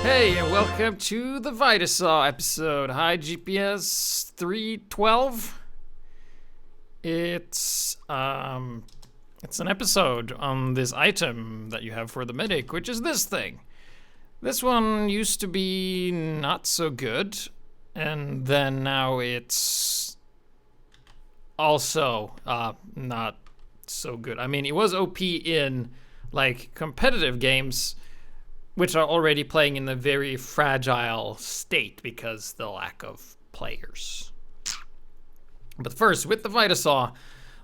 Hey, and welcome to the Vita-Saw episode, HiGPS 312. It's an episode on this item that you have for the medic, which is this thing. This one used to be not so good, and then now it's also not so good. I mean, it was OP in like competitive games, which are already playing in a very fragile state because the lack of players. But first, with the Vita-Saw,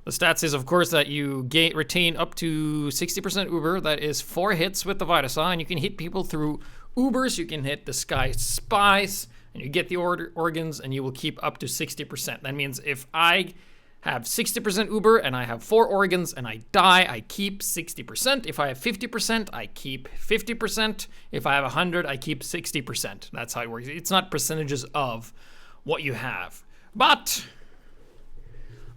the stats is, of course, that you retain up to 60% Uber. That is 4 hits with the Vita-Saw, and you can hit people through Ubers. You can hit the Sky Spies, and you get the organs, and you will keep up to 60%. That means if I have 60% Uber and I have 4 organs and I die, I keep 60%. If I have 50%, I keep 50%. If I have 100, I keep 60%. That's how it works. It's not percentages of what you have. But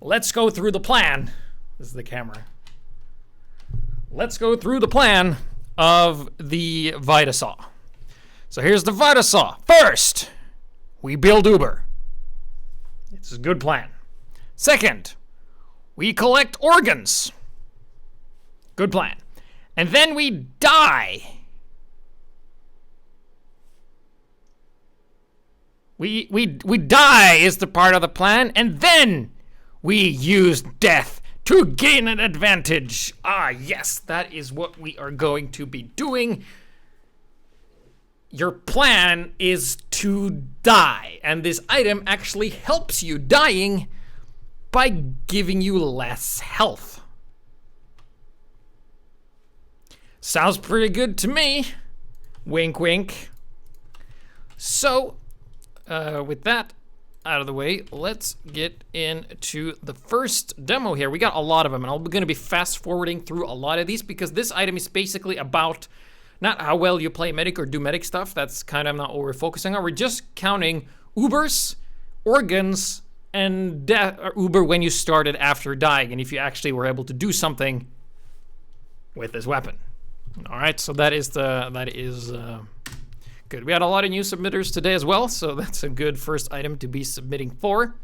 let's go through the plan. This is the camera. Let's go through the plan of the Vita-Saw. So here's the Vita-Saw. First, we build Uber. It's a good plan. Second, we collect organs. Good plan. And then we die. We die is the part of the plan, and then we use death to gain an advantage. Ah, yes, that is what we are going to be doing. Your plan is to die, and this item actually helps you dying by giving you less health. Sounds pretty good to me. Wink, wink. So, with that out of the way, let's get into the first demo here. We got a lot of them, and I'm going to be fast forwarding through a lot of these because this item is basically about not how well you play medic or do medic stuff. That's kind of not what we're focusing on. We're just counting Ubers, organs, and death or Uber when you started after dying, and if you actually were able to do something with this weapon. All right, so that is good. We had a lot of new submitters today as well, so that's a good first item to be submitting for.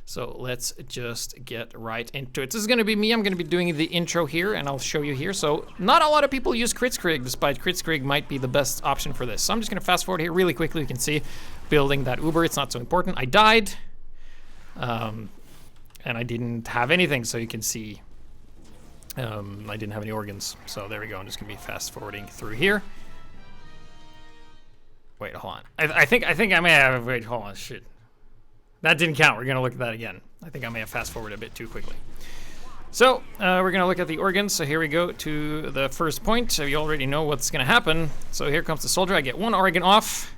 So let's just get right into it. This is going to be me. I'm going to be doing the intro here, and I'll show you here. So not a lot of people use Kritzkrieg, despite Kritzkrieg might be the best option for this. So I'm just going to fast forward here really quickly. You can see building that Uber. It's not so important. I died. And I didn't have anything, so you can see I didn't have any organs. So there we go. I'm just gonna be fast forwarding through here. Wait, hold on. I think I may have. Wait, hold on. Shit, that didn't count. We're gonna look at that again. I think I may have fast forwarded a bit too quickly. So we're gonna look at the organs. So here we go to the first point. So you already know what's gonna happen. So here comes the soldier. I get 1 organ off,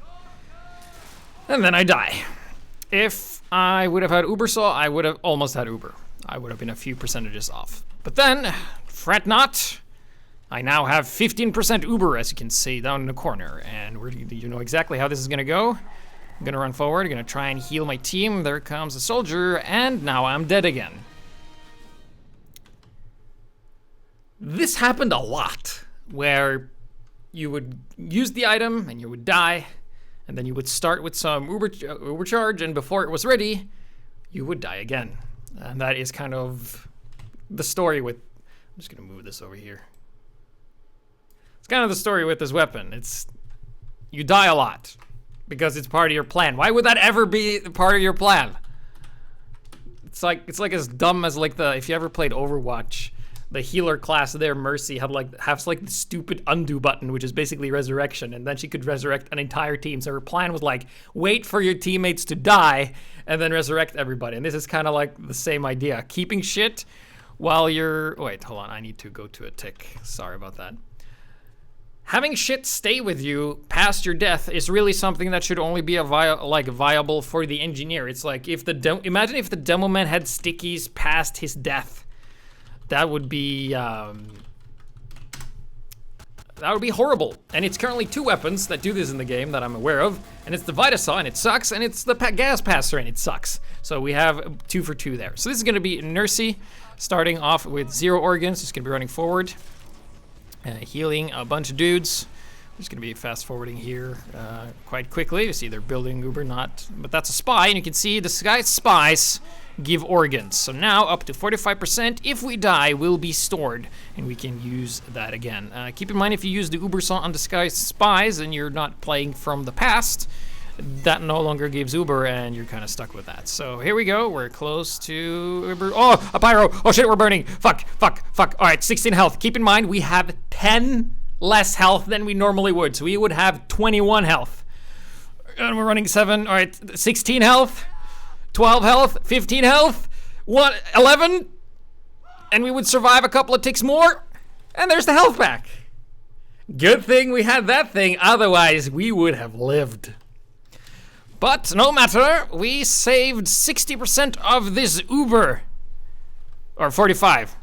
and then I die. If I would have had Uber-Saw, I would have almost had Uber. I would have been a few percentages off. But then, fret not, I now have 15% Uber, as you can see down in the corner. And you know exactly how this is going to go. I'm going to run forward, going to try and heal my team. There comes a soldier, and now I'm dead again. This happened a lot, where you would use the item, and you would die. And then you would start with some Uber charge, and before it was ready, you would die again. And that is kind of the story with... I'm just going to move this over here. It's kind of the story with this weapon. It's... You die a lot because it's part of your plan. Why would that ever be part of your plan? It's like as dumb as like if you ever played Overwatch, the healer class there, Mercy, has like the stupid undo button, which is basically resurrection, and then she could resurrect an entire team. So her plan was like, wait for your teammates to die, and then resurrect everybody. And this is kind of like the same idea. Keeping shit while you're... Wait, hold on, I need to go to a tick. Sorry about that. Having shit stay with you past your death is really something that should only be viable for the engineer. It's like if imagine if the demo man had stickies past his death. That would be horrible. And it's currently 2 weapons that do this in the game that I'm aware of. And it's the Vita-Saw, and it sucks. And it's the gas passer, and it sucks. So we have 2 for 2 there. So this is going to be Nursey, starting off with 0 organs. Just going to be running forward, healing a bunch of dudes Just gonna be fast forwarding here quite quickly. You see they're building Uber, but that's a spy, and you can see the guy's spies give organs. So now up to 45%, if we die, will be stored, and we can use that again. Keep in mind, if you use the Vita-Saw on disguised spies and you're not playing from the past, that no longer gives Uber, and you're kind of stuck with that. So here we go. We're close to Uber. Oh, a pyro. Oh shit, we're burning. Fuck. All right, 16 health. Keep in mind, we have 10 less health than we normally would. So we would have 21 health. And we're running 7. All right, 16 health, 12 health, 15 health, 11. And we would survive a couple of ticks more. And there's the health back. Good thing we had that thing. Otherwise, we would have lived. But no matter, we saved 60% of this Uber. Or 45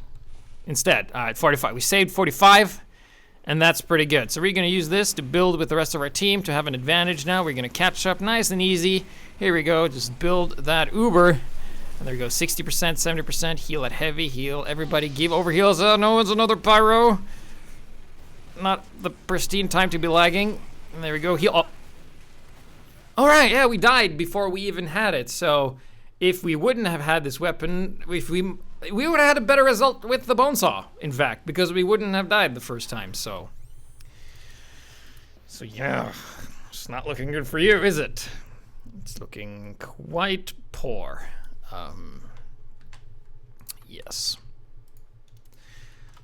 instead. All right, 45. We saved 45, and that's pretty good. So we're going to use this to build with the rest of our team to have an advantage now. We're going to catch up nice and easy. Here we go. Just build that Uber. And there we go. 60%, 70%. Heal at heavy. Heal. Everybody give over heals. Oh, no, it's another pyro. Not the pristine time to be lagging. And there we go. Heal. Oh. All right, yeah, we died before we even had it. So if we wouldn't have had this weapon, we would have had a better result with the bone saw, in fact, because we wouldn't have died the first time. So yeah, it's not looking good for you, is it? It's looking quite poor. Yes.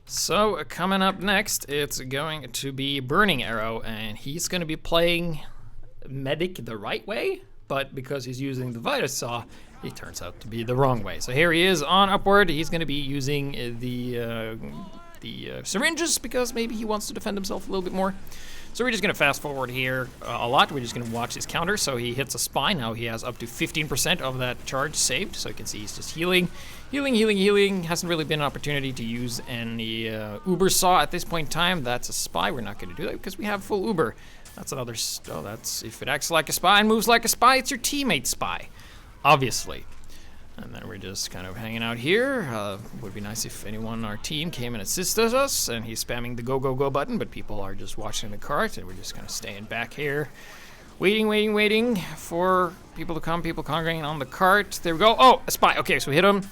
So coming up next, it's going to be Burning Arrow, and he's going to be playing medic the right way, but because he's using the Vita-Saw, he turns out to be the wrong way. So here he is on upward. He's going to be using the syringes because maybe he wants to defend himself a little bit more. So we're just going to fast forward here a lot. We're just going to watch his counter. So he hits a spy. Now he has up to 15% of that charge saved. So you can see he's just healing. Hasn't really been an opportunity to use any Uber Saw at this point in time. That's a spy. We're not going to do that because we have full Uber. That's another, that's, if it acts like a spy and moves like a spy, it's your teammate's spy, obviously. And then we're just kind of hanging out here. Would be nice if anyone on our team came and assisted us, and he's spamming the go button, but people are just watching the cart, and we're just kind of staying back here. Waiting for people to come, people congregating on the cart. There we go. Oh, a spy. Okay, so we hit him,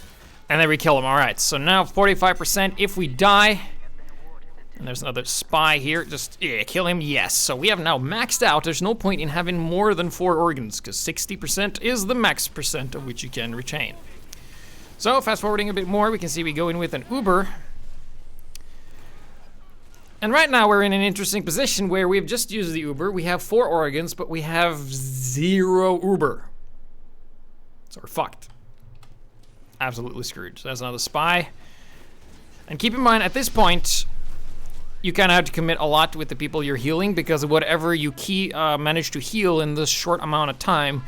and then we kill him. All right, so now 45% if we die. And there's another spy here. Just, yeah, kill him, yes. So we have now maxed out. There's no point in having more than 4 organs, because 60% is the max percent of which you can retain. So, fast forwarding a bit more, we can see we go in with an Uber. And right now we're in an interesting position where we've just used the Uber. We have 4 organs, but we have 0 Uber. So we're fucked. Absolutely screwed. So that's another spy. And keep in mind, at this point, you kind of have to commit a lot with the people you're healing, because whatever you manage to heal in this short amount of time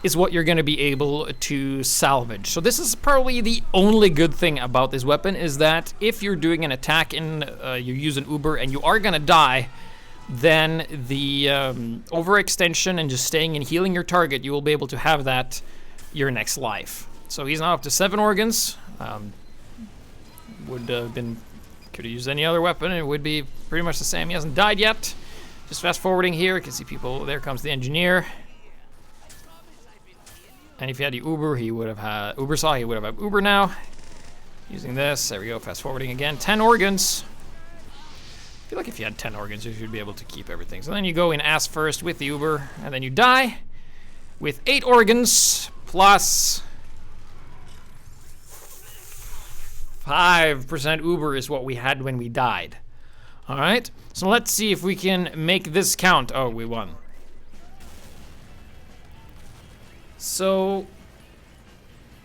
is what you're going to be able to salvage. So this is probably the only good thing about this weapon, is that if you're doing an attack and you use an Uber and you are going to die, then the overextension and just staying and healing your target, you will be able to have that your next life. So he's now up to 7 organs. Could have used any other weapon, it would be pretty much the same. He hasn't died yet. Just fast forwarding here, you can see people, there comes the engineer. And if he had the Uber, he would have had Uber Saw, he would have had Uber now. Using this, there we go, fast forwarding again. 10 organs. I feel like if you had 10 organs, you should be able to keep everything. So then you go in ass first with the Uber, and then you die with 8 organs plus 5% Uber is what we had when we died. All right, so let's see if we can make this count. Oh, we won. So,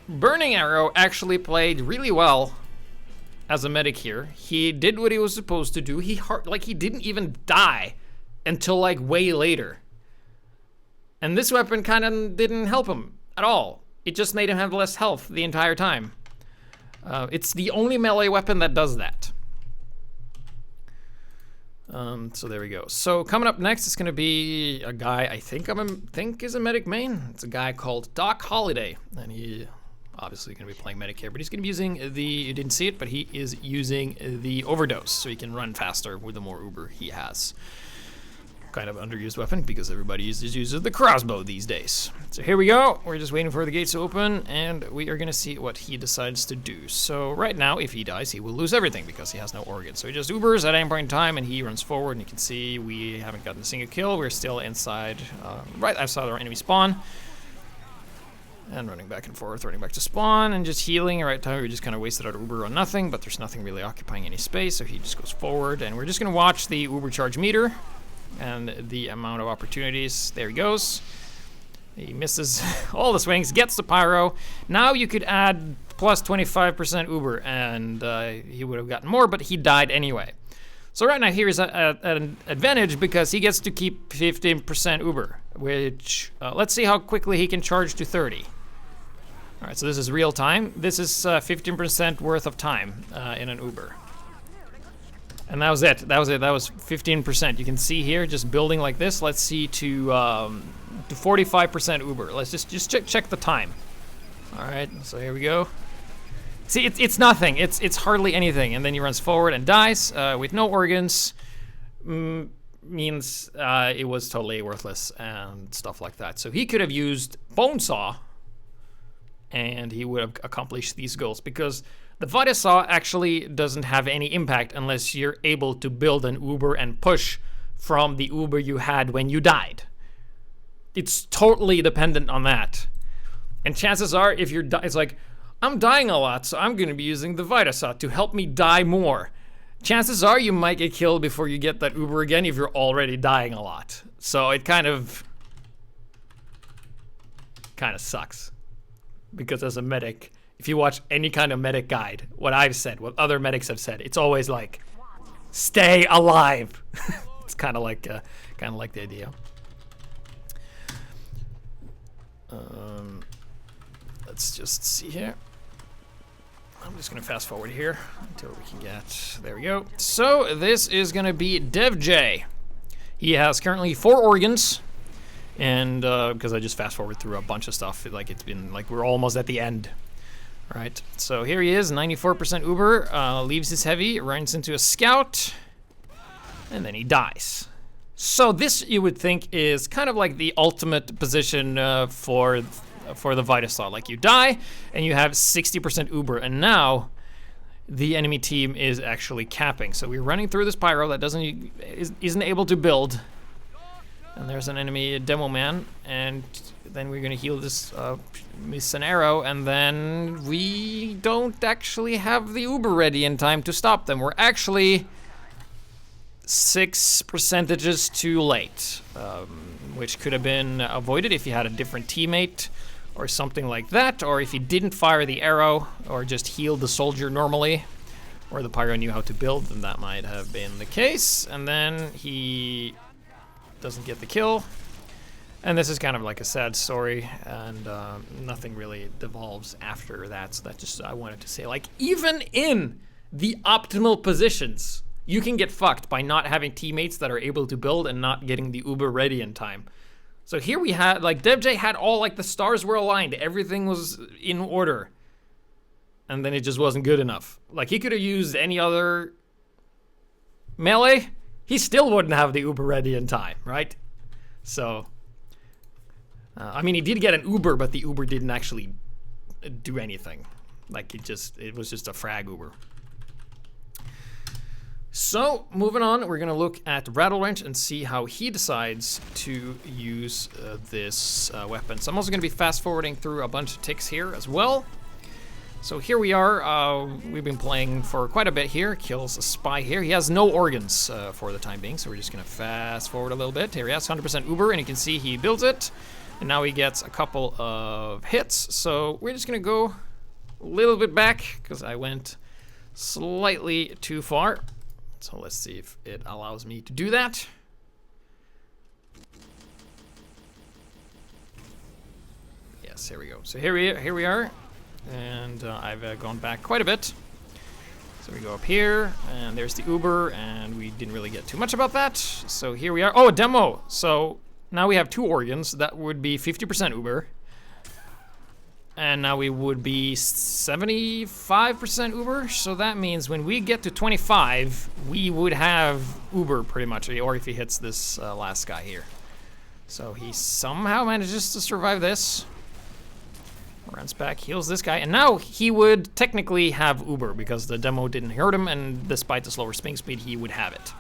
Burning Arrow actually played really well as a medic here. He did what he was supposed to do. He didn't even die until like way later. And this weapon kind of didn't help him at all. It just made him have less health the entire time. It's the only melee weapon that does that. So there we go. So coming up next is going to be a guy I think is a medic main. It's a guy called Doc Holliday, and he obviously going to be playing medic here, but he's going to be using you didn't see it, but he is using the overdose, so he can run faster with the more Uber he has. kind of underused weapon because everybody uses the crossbow these days. So here we go. We're just waiting for the gates to open, and we are gonna see what he decides to do. So right now, if he dies, he will lose everything because he has no organs. So he just Ubers at any point in time, and he runs forward, and you can see we haven't gotten a single kill. We're still inside, right outside our enemy spawn. And running back and forth, running back to spawn, and just healing. Right time, we just kind of wasted our Uber on nothing, but there's nothing really occupying any space, so he just goes forward. And we're just gonna watch the Uber charge meter and the amount of opportunities. There he goes. He misses all the swings, gets the pyro. Now you could add plus 25% Uber, and he would have gotten more, but he died anyway. So right now here is an advantage because he gets to keep 15% Uber, which let's see how quickly he can charge to 30. All right, so this is real time. This is 15% worth of time in an Uber. And that was it. That was 15%. You can see here, just building like this. Let's see to 45% Uber. Let's just check the time. All right, so here we go. See, it's nothing. It's hardly anything. And then he runs forward and dies with no organs. Means it was totally worthless and stuff like that. So he could have used Bone Saw, and he would have accomplished these goals because the Vita-Saw actually doesn't have any impact unless you're able to build an Uber and push from the Uber you had when you died. It's totally dependent on that. And chances are, if you're it's like, I'm dying a lot, so I'm going to be using the Vita-Saw to help me die more. Chances are you might get killed before you get that Uber again if you're already dying a lot. So it kind of sucks. Because as a medic, if you watch any kind of medic guide, what I've said, what other medics have said, it's always like, stay alive. It's kind of like the idea. Let's just see here. I'm just gonna fast forward here until we can get, there we go. So this is gonna be DevJ. He has currently 4 organs. And because I just fast forward through a bunch of stuff, like it's been like we're almost at the end. All right, so here he is, 94% Uber, leaves his heavy, runs into a scout, and then he dies. So this you would think is kind of like the ultimate position for the Vita-Saw. Like you die and you have 60% Uber, and now the enemy team is actually capping. So we're running through this pyro that isn't able to build. And there's an enemy demo man, and then we're gonna heal this miss an arrow, and then we don't actually have the Uber ready in time to stop them. We're actually 6% too late, which could have been avoided if you had a different teammate or something like that, or if you didn't fire the arrow or just healed the soldier normally, or the pyro knew how to build, then that might have been the case. And then he doesn't get the kill, and this is kind of like a sad story, and nothing really devolves after that. So that just, I wanted to say, like, even in the optimal positions, you can get fucked by not having teammates that are able to build and not getting the Uber ready in time. So here we had, like, DevJ had all, like, the stars were aligned, everything was in order, and then it just wasn't good enough. Like, he could have used any other melee, he still wouldn't have the Uber ready in time, right? So, I mean, he did get an Uber, but the Uber didn't actually do anything. Like, it was just a frag Uber. So, moving on, we're gonna look at Rattle Wrench and see how he decides to use this weapon. So I'm also gonna be fast forwarding through a bunch of ticks here as well. So here we are, we've been playing for quite a bit here. Kills a spy here. He has no organs for the time being, so we're just gonna fast forward a little bit. Here he has 100% Uber, and you can see he builds it. And now he gets a couple of hits. So we're just gonna go a little bit back, because I went slightly too far. So let's see if it allows me to do that. Yes, here we go. So here we are. And I've gone back quite a bit. So we go up here, and there's the Uber, and we didn't really get too much about that. So here we are. Oh, a demo. So now we have 2 organs. That would be 50% Uber. And now we would be 75% Uber. So that means when we get to 25, we would have Uber pretty much. Or if he hits this last guy here. So he somehow manages to survive this. Runs back, heals this guy. And now he would technically have Uber because the demo didn't hurt him. And despite the slower spin speed, he would have it.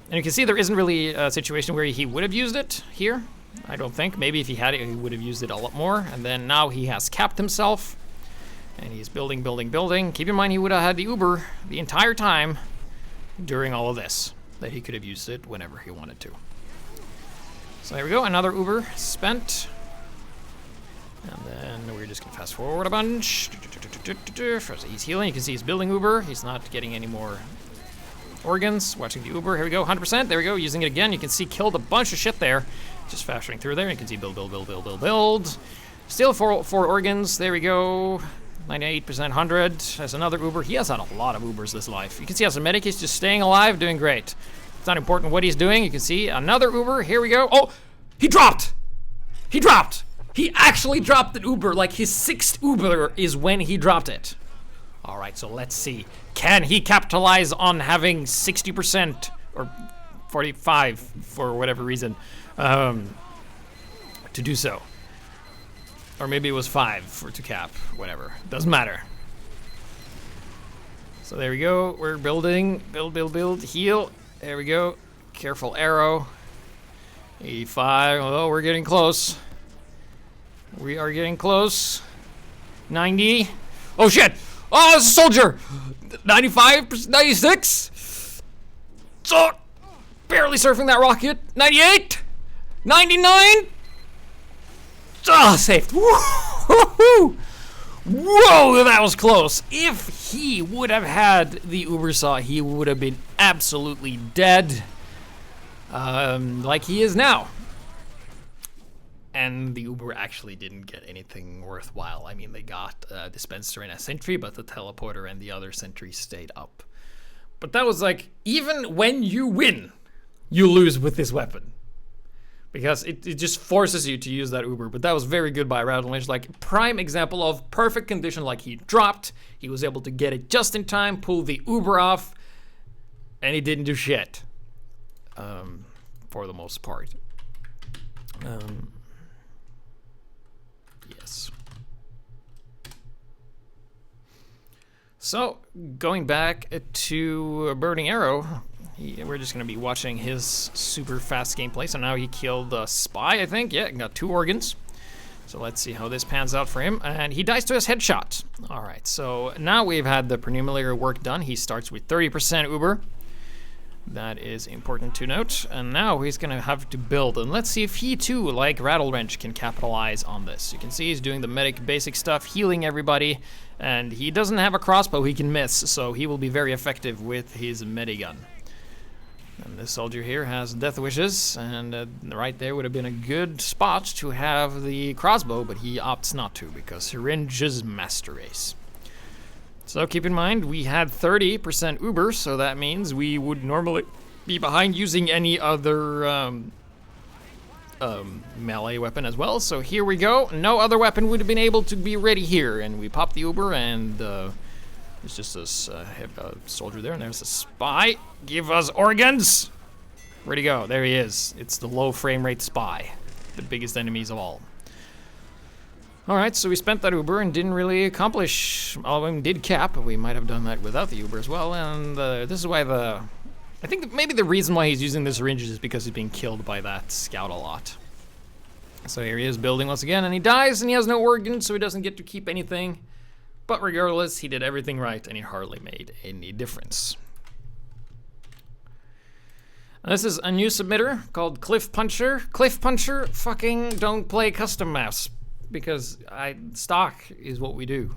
And you can see there isn't really a situation where he would have used it here. I don't think. Maybe if he had it, he would have used it a lot more. And then now he has capped himself. And he's building, building, building. Keep in mind he would have had the Uber the entire time during all of this. That he could have used it whenever he wanted to. So there we go. Another Uber spent. And then we're just going to fast forward a bunch. He's healing. You can see he's building Uber. He's not getting any more organs. Watching the Uber. Here we go. 100%. There we go. Using it again. You can see killed a bunch of shit there. Just fastering through there. You can see build, build, build, build, build, build. Still four organs. There we go. 98%, 100. There's another Uber. He has had a lot of Ubers this life. You can see as a medic, he's just staying alive, doing great. It's not important what he's doing. You can see another Uber. Here we go. Oh, he dropped. He dropped. He actually dropped an Uber. Like his 6th Uber is when he dropped it. All right, so let's see. Can he capitalize on having 60% or 45 for whatever reason to do so? Or maybe it was 5 to cap, whatever. Doesn't matter. So there we go. We're building. Build, build, build. Heal. There we go. Careful arrow. 85. Oh, we're getting close. We are getting close. 90. Oh, shit. Oh, it's a soldier. 95. 96. So, barely surfing that rocket. 98. 99. Ah, saved. Woo-hoo-hoo. Whoa, that was close. If he would have had the Uber Saw, he would have been absolutely dead. Like he is now. And the Uber actually didn't get anything worthwhile. I mean, they got a dispenser and a sentry, but the teleporter and the other sentry stayed up. But that was like, even when you win, you lose with this weapon. Because it just forces you to use that Uber. But that was very good by Rattle Wrench. Like, prime example of perfect condition. Like, he dropped. He was able to get it just in time, pull the Uber off. And he didn't do shit. For the most part. Yes. So, going back to Burning Arrow, we're just going to be watching his super fast gameplay. So now he killed a spy, I think. Yeah, got 2 organs. So let's see how this pans out for him. And he dies to his headshot. All right, so now we've had the preliminary work done. He starts with 30% Uber. That is important to note. And now he's going to have to build. And let's see if he too, like Rattle Wrench, can capitalize on this. You can see he's doing the medic basic stuff, healing everybody. And he doesn't have a crossbow he can miss, so he will be very effective with his medigun. And this soldier here has death wishes, and right there would have been a good spot to have the crossbow, but he opts not to because syringe is master race. So keep in mind, we had 30% Uber, so that means we would normally be behind using any other melee weapon as well. So here we go. No other weapon would have been able to be ready here, and we pop the Uber, and there's just this soldier there, and there's a spy. Give us organs! Where'd he go? There he is. It's the low frame rate spy. The biggest enemies of all. Alright, so we spent that Uber and didn't really accomplish. All of them did cap, but we might have done that without the Uber as well. And this is why I think maybe the reason why he's using the syringes is because he's being killed by that scout a lot. So here he is building once again, and he dies, and he has no organs, so he doesn't get to keep anything. But regardless, he did everything right, and he hardly made any difference. This is a new submitter called Cliff Puncher. Cliff Puncher, fucking don't play custom maps, because stock is what we do.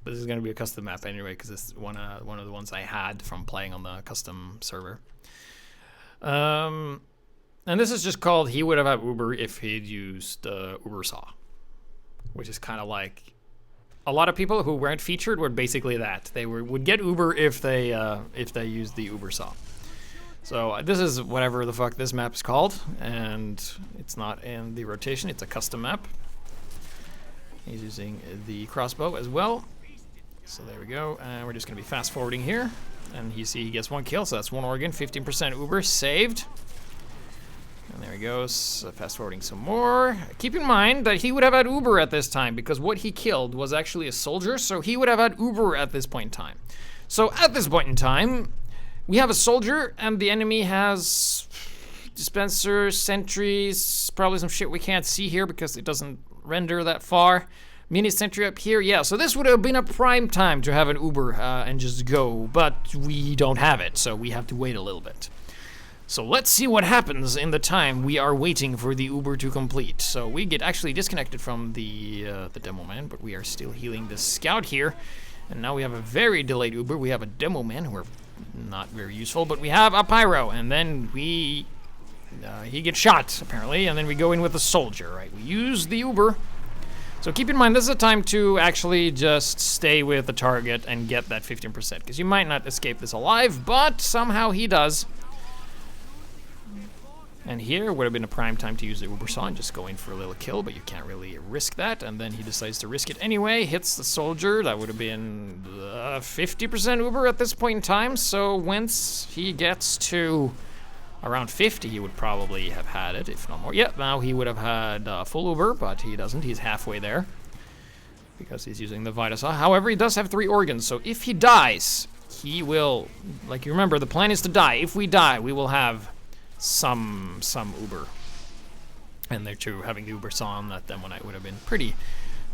But this is going to be a custom map anyway, because it's one of the ones I had from playing on the custom server. And this is just called he would have had Uber if he'd used Uber Saw, which is kind of like a lot of people who weren't featured were basically that. They would get Uber if they used the Uber Saw. So this is whatever the fuck this map is called, and it's not in the rotation. It's a custom map. He's using the crossbow as well. So there we go. We're just going to be fast forwarding here. And you see he gets 1 kill, so that's 1 organ, 15% Uber saved. And there he goes, fast forwarding some more. Keep in mind that he would have had Uber at this time because what he killed was actually a soldier, so he would have had Uber at this point in time. So at this point in time, we have a soldier and the enemy has dispensers, sentries, probably some shit we can't see here because it doesn't render that far. Mini sentry up here, yeah, so this would have been a prime time to have an Uber and just go, but we don't have it, so we have to wait a little bit. So let's see what happens in the time we are waiting for the Uber to complete. So we get actually disconnected from the demo man, but we are still healing the scout here. And now we have a very delayed Uber. We have a demo man who are not very useful, but we have a pyro, and then he gets shot apparently, and then we go in with a soldier, right? We use the Uber. So keep in mind, this is a time to actually just stay with the target and get that 15%, because you might not escape this alive, but somehow he does. And here would have been a prime time to use the Vita-Saw and just go in for a little kill, but you can't really risk that. And then he decides to risk it anyway, hits the soldier. That would have been 50% Uber at this point in time. So once he gets to around 50, he would probably have had it, if not more. Yeah, now he would have had full Uber, but he doesn't. He's halfway there because he's using the Vita-Saw. However, he does have 3 organs, so if he dies, he will, like you remember, the plan is to die. If we die, we will have some Uber. And there too, having the Vita-Saw on that demo night would have been pretty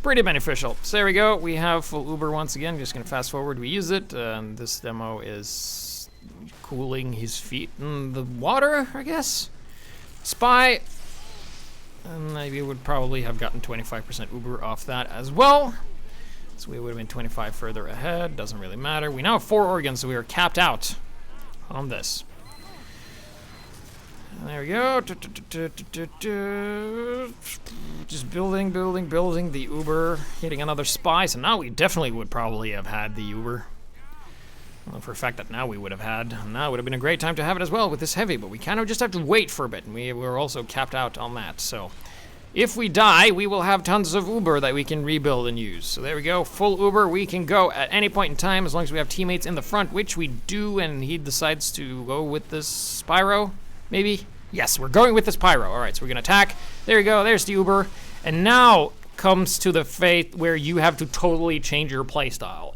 beneficial. So there we go. We have full Uber once again. Just gonna fast forward. We use it, and this demo is cooling his feet in the water, I guess. Spy. And maybe would probably have gotten 25% Uber off that as well. So we would have been 25 further ahead. Doesn't really matter. We now have 4 organs, so we are capped out on this. There we go. Just building the Uber, hitting another spy. So now we definitely would probably have had the Uber. Well, for a fact that now we would have had. Now would have been a great time to have it as well with this heavy, but we kind of just have to wait for a bit. And we're also capped out on that. So if we die, we will have tons of Uber that we can rebuild and use. So there we go. Full Uber. We can go at any point in time as long as we have teammates in the front, which we do, and he decides to go with this Spyro. Maybe? Yes, we're going with this pyro. All right, so we're going to attack. There you go. There's the Uber. And now comes to the fate where you have to totally change your playstyle.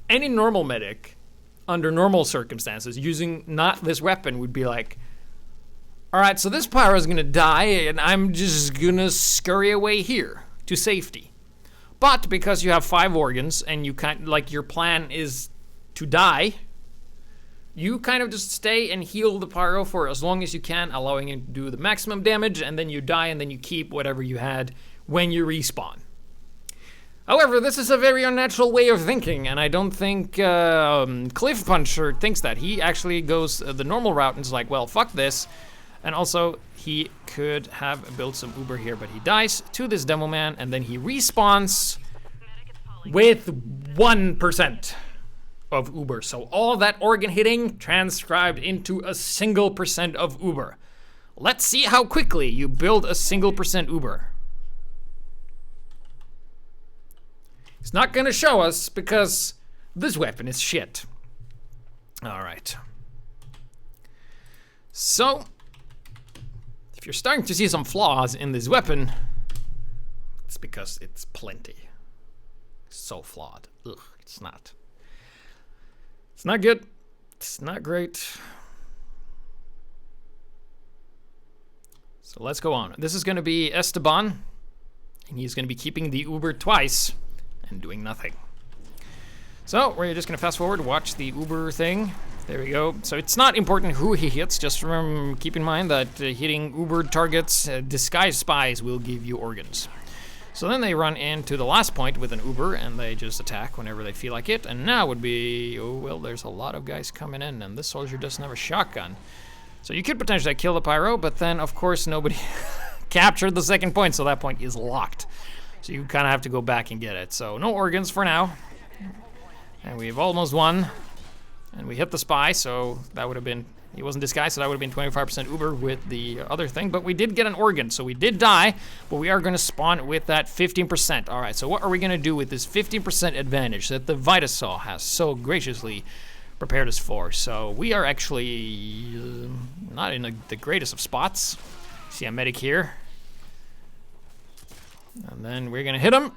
Any normal medic, under normal circumstances, using not this weapon would be like, all right, so this pyro is going to die, and I'm just going to scurry away here to safety. But because you have 5 organs, and you kind like your plan is to die, you kind of just stay and heal the pyro for as long as you can, allowing it to do the maximum damage, and then you die, and then you keep whatever you had when you respawn. However, this is a very unnatural way of thinking, and I don't think Cliff Puncher thinks that. He actually goes the normal route and is like, well, fuck this. And also, he could have built some Uber here, but he dies to this demo man, and then he respawns with 1%. Of Uber. So all that organ hitting transcribed into a single % of Uber. Let's see how quickly you build a single % Uber. It's not gonna show us because this weapon is shit. All right. So, if you're starting to see some flaws in this weapon, it's because it's plenty. So flawed. Ugh, it's not. It's not good. It's not great. So let's go on. This is going to be Esteban, and he's going to be keeping the Uber twice and doing nothing. So we're just going to fast forward, watch the Uber thing. There we go. So it's not important who he hits. Just remember, keep in mind that hitting Uber targets, disguised spies will give you organs. So then they run into the last point with an Uber, and they just attack whenever they feel like it. And now would be, oh, well, there's a lot of guys coming in, and this soldier doesn't have a shotgun. So you could potentially kill the pyro, but then, of course, nobody captured the second point, so that point is locked. So you kind of have to go back and get it. So no organs for now. And we've almost won. And we hit the spy, so that would have been He wasn't disguised, so that would have been 25% Uber with the other thing. But we did get an organ, so we did die. But we are going to spawn with that 15%. All right, so what are we going to do with this 15% advantage that the Vita-Saw has so graciously prepared us for? So we are actually not in the greatest of spots. See a medic here. And then we're going to hit him.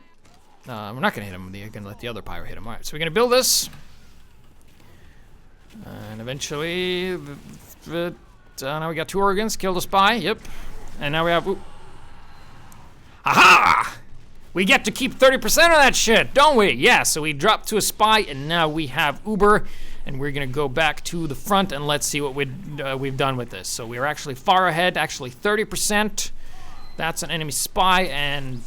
We're not going to hit him. We're going to let the other pyro hit him. All right, so we're going to build this. And eventually, now we got 2 organs, killed a spy, yep. And now we have, aha! We get to keep 30% of that shit, don't we? Yeah, so we dropped to a spy, and now we have Uber, and we're gonna go back to the front, and let's see what we've done with this. So we're actually far ahead, actually 30%. That's an enemy spy, and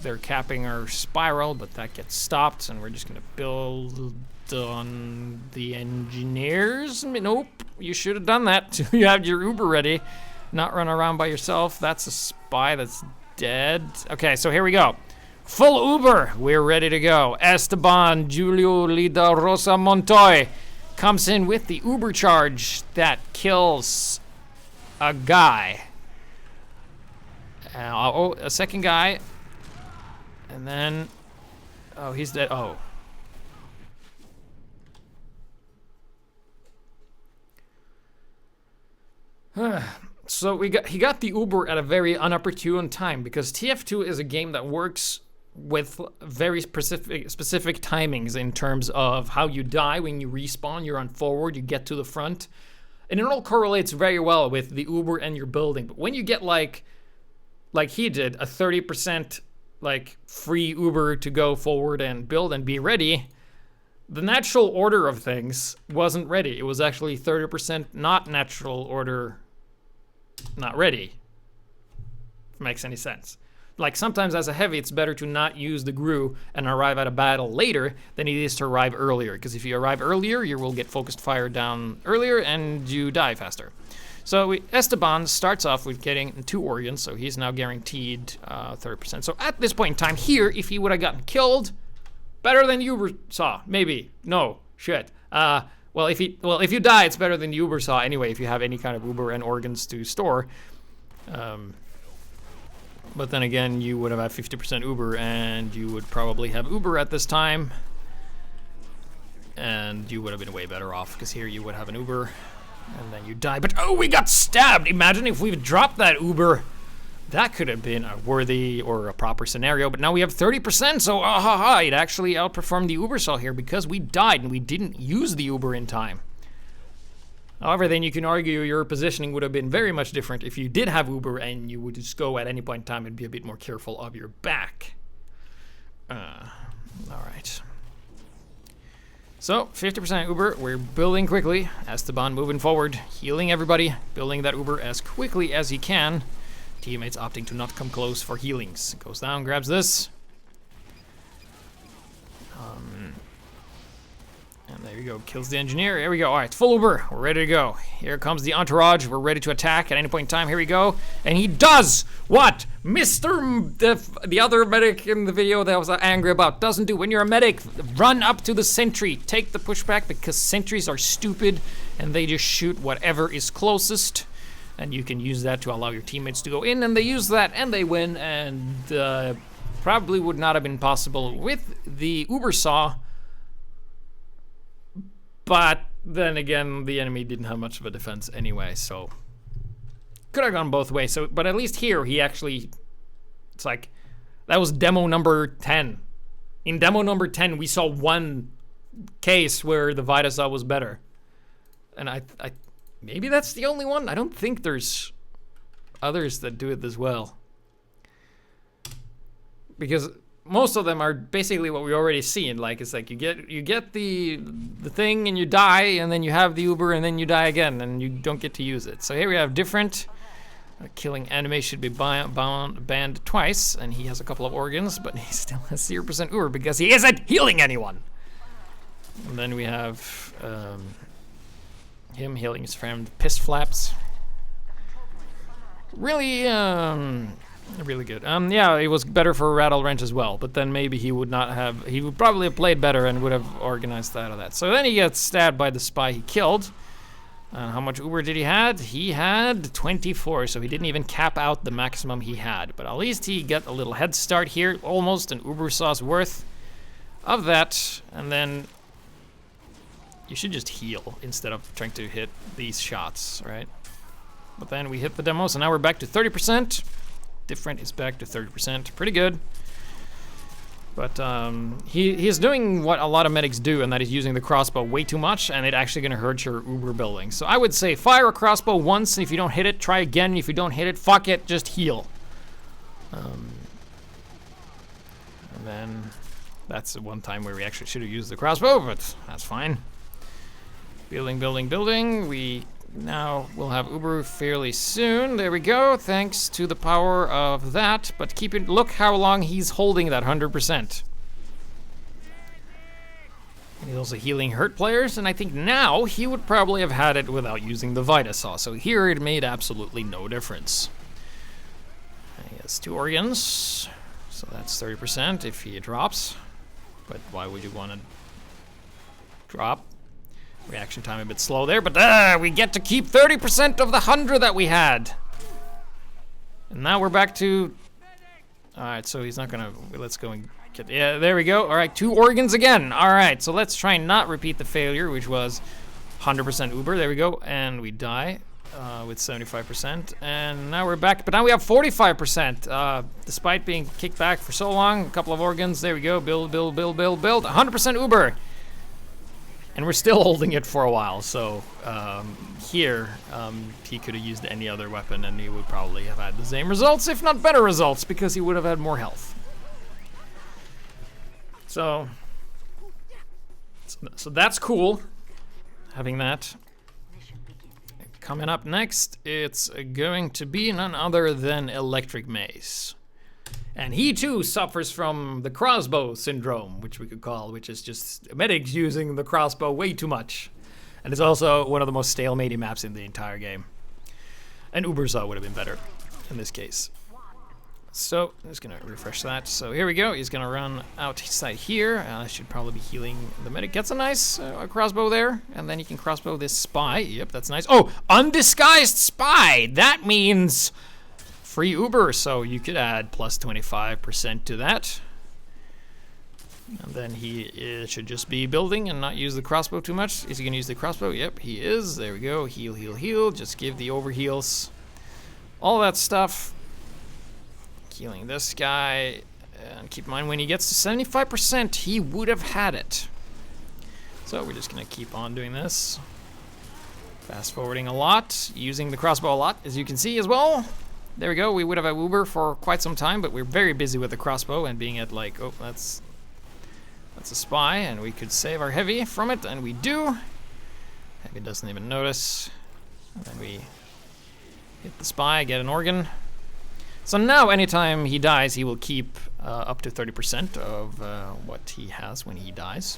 they're capping our spiral, but that gets stopped, and we're just gonna build on the engineers. Nope, you should have done that. You have your Uber ready, not run around by yourself. That's a spy that's dead. Okay, so here we go. Full Uber, we're ready to go. Esteban Julio Lida Rosa Montoy comes in with the Uber charge that kills a guy. Oh, a second guy. And then, oh, he's dead. Oh. So he got the Uber at a very unopportune time, because TF2 is a game that works with very specific timings in terms of how you die. When you respawn, you run forward, you get to the front, and it all correlates very well with the Uber and your building. But when you get like he did, a 30% like free Uber to go forward and build and be ready, the natural order of things wasn't ready. It was actually 30% not natural order, not ready. If it makes any sense. Like sometimes as a heavy, it's better to not use the GRU and arrive at a battle later than it is to arrive earlier. Because if you arrive earlier, you will get focused fire down earlier and you die faster. So Esteban starts off with getting 2 organs, so he's now guaranteed 30%. So at this point in time here, if he would have gotten killed, better than Vita-Saw, maybe. No, shit. Well, if you die, it's better than Vita-Saw anyway, if you have any kind of Uber and organs to store. But then again, you would have had 50% Uber, and you would probably have Uber at this time. And you would have been way better off, because here you would have an Uber, and then you die. But oh, we got stabbed! Imagine if we've dropped that Uber. That could have been a worthy or a proper scenario, but now we have 30%, so it actually outperformed the Vita-Saw here because we died and we didn't use the Uber in time. However, then you can argue your positioning would have been very much different if you did have Uber and you would just go at any point in time and be a bit more careful of your back. Alright. So, 50% Uber, we're building quickly. Esteban moving forward, healing everybody, building that Uber as quickly as he can. Teammates opting to not come close for healings. Goes down, grabs this. And there you go, kills the engineer. Here we go. All right, full Uber. We're ready to go. Here comes the entourage. We're ready to attack at any point in time. Here we go. And he does what the other medic in the video that I was angry about doesn't do. When you're a medic, run up to the sentry. Take the pushback because sentries are stupid and they just shoot whatever is closest. And you can use that to allow your teammates to go in, and they use that, and they win, and probably would not have been possible with the Vita-Saw. But then again, the enemy didn't have much of a defense anyway, so could have gone both ways. So, but at least here, he actually, it's like, that was demo number 10. In demo number 10, we saw one case where the Vita-Saw was better. And I maybe that's the only one. I don't think there's others that do it this well. Because most of them are basically what we already seen. Like it's like you get the thing and you die, and then you have the Uber and then you die again and you don't get to use it. So here we have different. Killing anime should be banned twice, and he has a couple of organs, but he still has 0% Uber because he isn't healing anyone. And then we have him healing his friend Piss Flaps. Really, really good. Yeah, it was better for Rattle Wrench as well, but then maybe he would probably have played better and would have organized that or that. So then he gets stabbed by the spy he killed. How much Uber did he had? He had 24, so he didn't even cap out the maximum he had. But at least he got a little head start here, almost an Uber-Saw's worth of that. And then you should just heal instead of trying to hit these shots, right? But then we hit the demo, so now we're back to 30%. Different is back to 30%, pretty good. But he's doing what a lot of medics do, and that is using the crossbow way too much, and it actually gonna hurt your Uber building. So I would say fire a crossbow once, and if you don't hit it, try again. If you don't hit it, fuck it, just heal. And then that's the one time where we actually should have used the crossbow, but that's fine. Building, building, building. We now will have Uber fairly soon. There we go, thanks to the power of that. But keep it, look how long he's holding that 100%. And he's also healing hurt players, and I think now he would probably have had it without using the Vita-Saw. So here it made absolutely no difference. He has 2 organs, so that's 30% if he drops. But why would you want to drop? Reaction time a bit slow there, but we get to keep 30% of the 100 that we had. And now we're back to... Alright, so he's not gonna... Let's go and get... Yeah, there we go. Alright, 2 organs again. Alright, so let's try and not repeat the failure, which was 100% Uber. There we go. And we die with 75%. And now we're back, but now we have 45%. Despite being kicked back for so long, a couple of organs. There we go. Build, build, build, build, build. 100% Uber. And we're still holding it for a while, so here he could have used any other weapon and he would probably have had the same results, if not better results, because he would have had more health. So that's cool, having that. Coming up next, it's going to be none other than Electric Mace. And he too suffers from the crossbow syndrome, which we could call, which is just medics using the crossbow way too much. And it's also one of the most stalematy maps in the entire game. And Uber-Saw would have been better in this case. So I'm just gonna refresh that. So here we go. He's gonna run outside here. I should probably be healing the medic. Gets a nice crossbow there, and then he can crossbow this spy. Yep, that's nice. Oh, undisguised spy. That means free Uber, so you could add plus 25% to that. And then he should just be building and not use the crossbow too much. Is he going to use the crossbow? Yep, he is. There we go. Heal, heal, heal. Just give the overheals. All that stuff. Healing this guy. And keep in mind, when he gets to 75%, he would have had it. So we're just going to keep on doing this. Fast forwarding a lot. Using the crossbow a lot, as you can see as well. There we go. We would have had Uber for quite some time, but we're very busy with the crossbow and being at like, oh, that's a spy, and we could save our heavy from it, and we do. Heavy doesn't even notice. And then we hit the spy, get an organ. So now anytime he dies, he will keep up to 30% of what he has when he dies.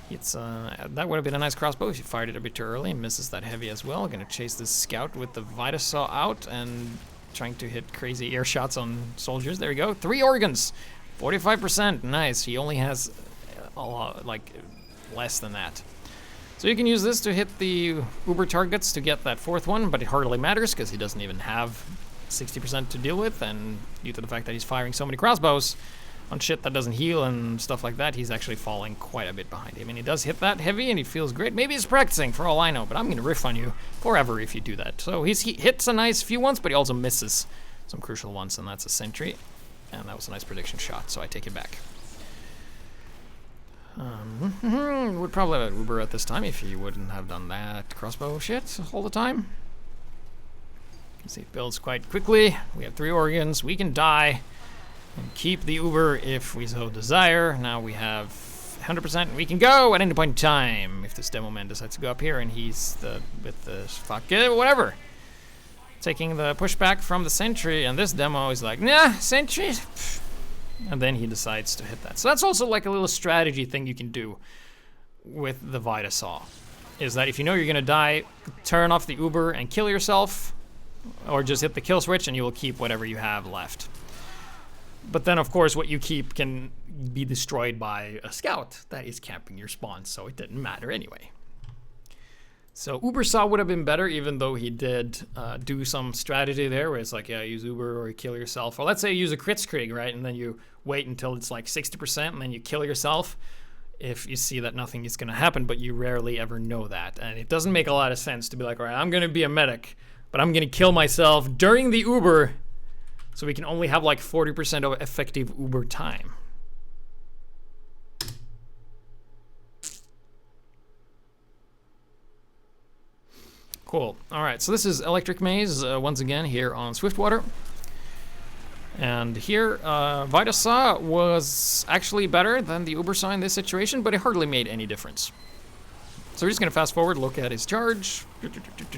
It's that would have been a nice crossbow if you fired it a bit too early and misses that heavy as well. Gonna chase this scout with the Vita-Saw out and trying to hit crazy air shots on soldiers. There we go. 3 organs, 45%. Nice. He only has a lot, like less than that. So you can use this to hit the Uber targets to get that 4th one, but it hardly matters because he doesn't even have 60% to deal with, and due to the fact that he's firing so many crossbows on shit that doesn't heal and stuff like that, he's actually falling quite a bit behind him. And he does hit that heavy and he feels great. Maybe he's practicing for all I know, but I'm gonna riff on you forever if you do that. So he hits a nice few ones, but he also misses some crucial ones, and that's a sentry. And that was a nice prediction shot, so I take it back. Would probably have Uber at this time if he wouldn't have done that crossbow shit all the time. You can see it builds quite quickly. We have 3 organs. We can die and keep the Uber if we so desire. Now we have 100%. We can go at any point in time if this demo man decides to go up here and he's with the fuck it, whatever. Taking the pushback from the sentry, and this demo is like, nah, sentry. And then he decides to hit that. So that's also like a little strategy thing you can do with the Vita-Saw. Is that if you know you're gonna die, turn off the Uber and kill yourself, or just hit the kill switch and you will keep whatever you have left. But then, of course, what you keep can be destroyed by a scout that is camping your spawn, so it didn't matter anyway. So Uber-Saw would have been better, even though he did do some strategy there where it's like, yeah, use Uber or you kill yourself. Or let's say you use a Kritzkrieg, right? And then you wait until it's like 60% and then you kill yourself if you see that nothing is going to happen, but you rarely ever know that. And it doesn't make a lot of sense to be like, all right, I'm going to be a medic, but I'm going to kill myself during the Uber so we can only have like 40% of effective Uber time. Cool. All right, so this is Electric Maze once again here on Swiftwater. And here, Vita-Saw was actually better than the Uber-Saw in this situation, but it hardly made any difference. So we're just going to fast forward, look at his charge.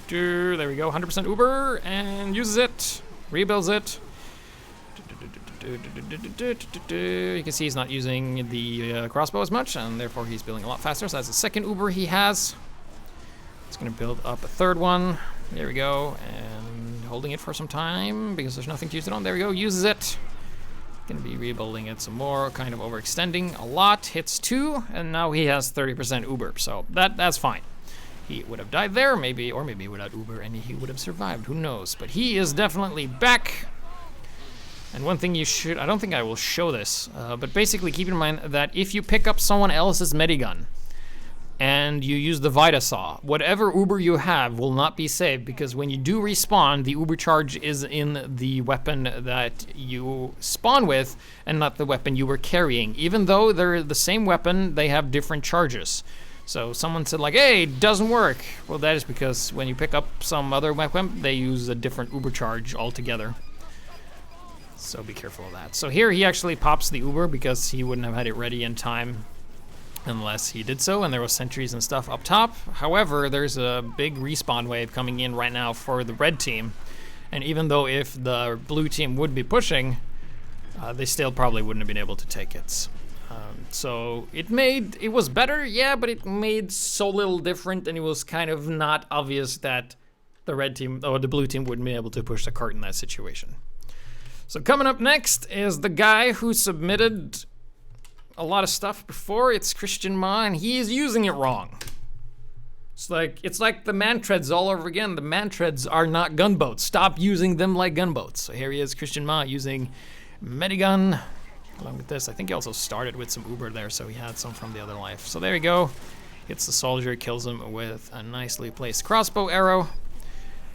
There we go, 100% Uber, and uses it, rebuilds it. You can see he's not using the crossbow as much, and therefore he's building a lot faster. So that's the second Uber he has. It's going to build up a third one. There we go. And holding it for some time because there's nothing to use it on. There we go. Uses it. Going to be rebuilding it some more. Kind of overextending a lot. Hits 2. And now he has 30% Uber. So that's fine. He would have died there, maybe, or maybe without Uber, and he would have survived. Who knows? But he is definitely back. And one thing you should... I don't think I will show this. But basically keep in mind that if you pick up someone else's medigun, and you use the Vita-Saw, whatever Uber you have will not be saved, because when you do respawn, the Uber charge is in the weapon that you spawn with and not the weapon you were carrying. Even though they're the same weapon, they have different charges. So someone said like, hey, it doesn't work. Well, that is because when you pick up some other weapon, they use a different Uber charge altogether. So be careful of that. So here he actually pops the Uber because he wouldn't have had it ready in time unless he did so, and there was sentries and stuff up top. However, there's a big respawn wave coming in right now for the red team, and even though if the blue team would be pushing, they still probably wouldn't have been able to take it. So it was better, yeah, but it made so little different, and it was kind of not obvious that the red team or the blue team wouldn't be able to push the cart in that situation. So coming up next is the guy who submitted a lot of stuff before. It's Christian Ma, and he is using it wrong. It's like the man-treads all over again. The man-treads are not gunboats. Stop using them like gunboats. So here he is, Christian Ma, using Medigun along with this. I think he also started with some Uber there, so he had some from the other life. So there we go. Hits the soldier, kills him with a nicely placed crossbow arrow.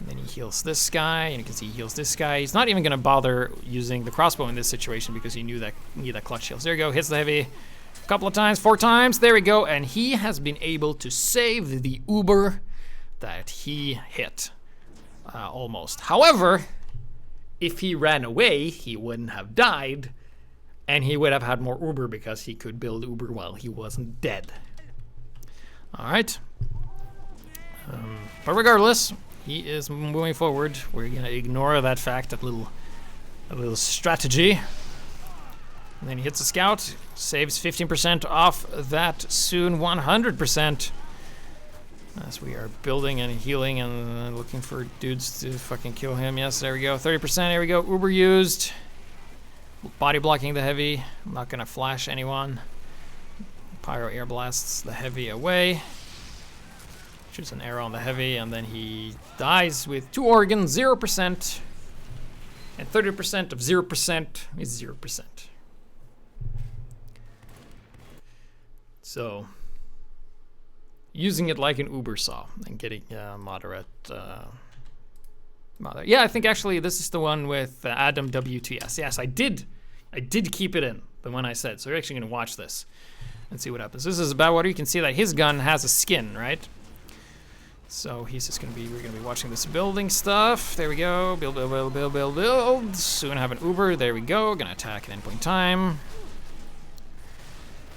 And then he heals this guy, and you can see he heals this guy. He's not even going to bother using the crossbow in this situation because he knew that he needed that clutch heals. There you go, hits the heavy a couple of times, 4 times. There we go, and he has been able to save the Uber that he hit, almost. However, if he ran away, he wouldn't have died, and he would have had more Uber because he could build Uber while he wasn't dead. All right. But regardless, he is moving forward. We're gonna ignore that fact, that little strategy. And then he hits a scout, saves 15% off that soon 100%. As we are building and healing and looking for dudes to fucking kill him. Yes, there we go, 30%, there we go, Uber used. Body blocking the heavy, I'm not gonna flash anyone. Pyro air blasts the heavy away. Shoots an arrow on the heavy, and then he dies with 2 organs, 0%. And 30% of 0% is 0%. So, using it like an Uber-Saw and getting moderate. Yeah, I think actually this is the one with Adam WTS. Yes, I did keep it in, the one I said. So we're actually going to watch this and see what happens. This is about what you can see that his gun has a skin, right? So he's just we're gonna be watching this building stuff. There we go, build. Soon have an Uber, there we go. Gonna attack at any point in time.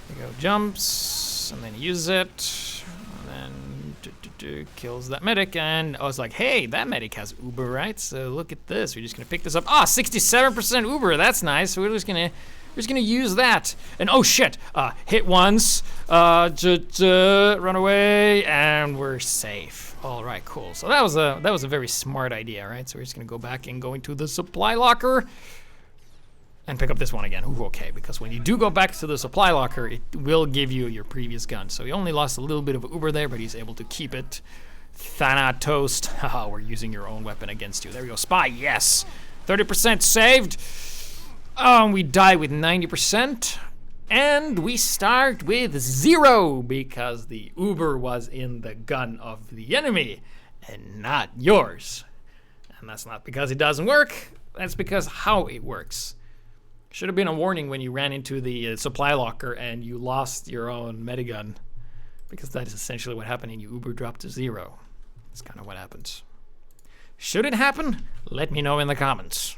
There we go, jumps, and then he uses it. And then kills that medic, and I was like, hey, that medic has Uber, right? So look at this, we're just gonna pick this up. 67% Uber, that's nice. So we're just gonna use that. And oh shit, hit once, run away, and we're safe. All right, cool. So that was a very smart idea, right? So we're just gonna go back and go into the supply locker and pick up this one again. Ooh, okay, because when you do go back to the supply locker, it will give you your previous gun. So he only lost a little bit of Uber there, but he's able to keep it Thanatos. Haha, we're using your own weapon against you. There we go. Spy, yes. 30% saved. We die with 90%. And we start with 0 because the Uber was in the gun of the enemy and not yours. And that's not because it doesn't work. That's because how it works. Should have been a warning when you ran into the supply locker and you lost your own medigun. Because that is essentially what happened and you Uber dropped to 0. That's kind of what happens. Should it happen? Let me know in the comments.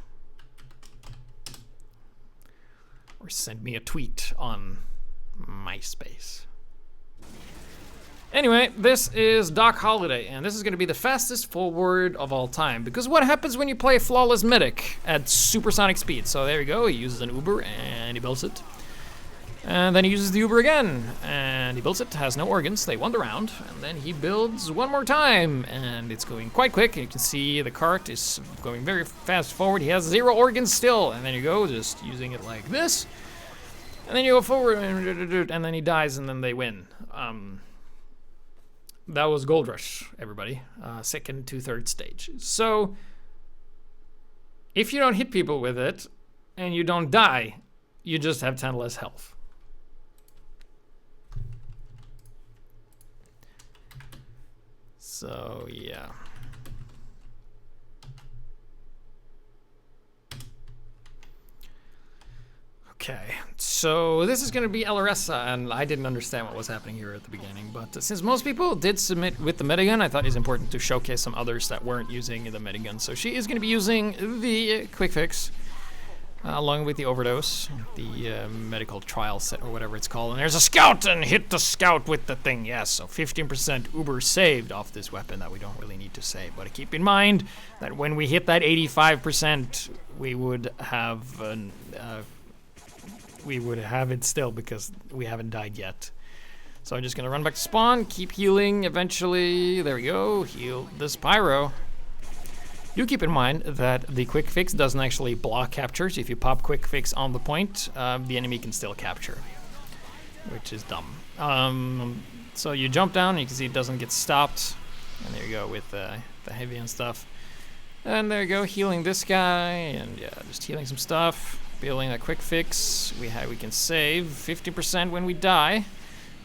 Or send me a tweet on MySpace. Anyway, this is Doc Holliday, and this is going to be the fastest forward of all time. Because what happens when you play Flawless Medic at supersonic speed? So there you go, he uses an Uber, and he builds it. And then he uses the Uber again, and he builds it, has no organs, they wander around, and then he builds one more time, and it's going quite quick. You can see the cart is going very fast forward. He has 0 organs still, and then you go just using it like this, and then you go forward, and then he dies, and then they win. That was Gold Rush, everybody. Second to third stage. So, if you don't hit people with it, and you don't die, you just have 10 less health. So, yeah. Okay, so this is going to be Alaressa, and I didn't understand what was happening here at the beginning, but since most people did submit with the minigun, I thought it was important to showcase some others that weren't using the minigun. So she is going to be using the quick fix, along with the overdose, the medical trial set, or whatever it's called. And there's a scout, and hit the scout with the thing. Yes, so 15% Uber saved off this weapon that we don't really need to save. But keep in mind that when we hit that 85%, we would have it still because we haven't died yet. So I'm just gonna run back to spawn, keep healing. Eventually, there we go. Heal this pyro. Do keep in mind that the quick fix doesn't actually block captures. If you pop quick fix on the point, the enemy can still capture, which is dumb. So you jump down, and you can see it doesn't get stopped. And there you go with the heavy and stuff. And there you go, healing this guy, and yeah, just healing some stuff. Building a quick fix. We can save 50% when we die,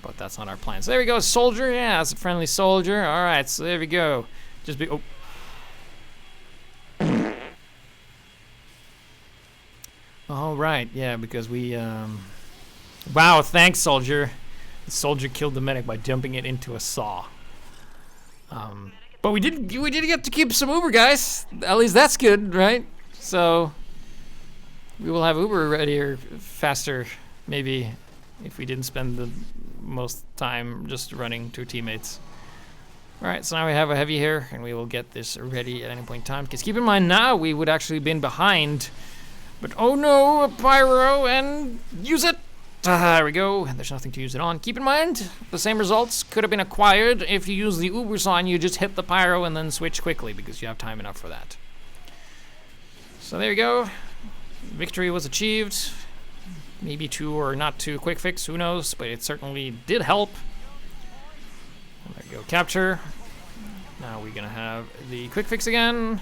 but that's not our plan. So there we go, soldier. Yeah, it's a friendly soldier. All right, so there we go. Just be. Oh. All right, yeah, because we. Wow, thanks, soldier. The soldier killed the medic by jumping it into a saw. But we did get to keep some Uber, guys. At least that's good, right? So. We will have Uber readier, faster, maybe, if we didn't spend the most time just running to teammates. Alright, so now we have a heavy here, and we will get this ready at any point in time. Because keep in mind now, we would actually been behind. But oh no, a pyro, and use it! There we go, and there's nothing to use it on. Keep in mind, the same results could have been acquired if you use the Uber saw and you just hit the pyro and then switch quickly, because you have time enough for that. So there you go. Victory was achieved. Maybe 2 or not 2 quick fix, who knows, but it certainly did help. There we go, capture. Now we're gonna have the quick fix again.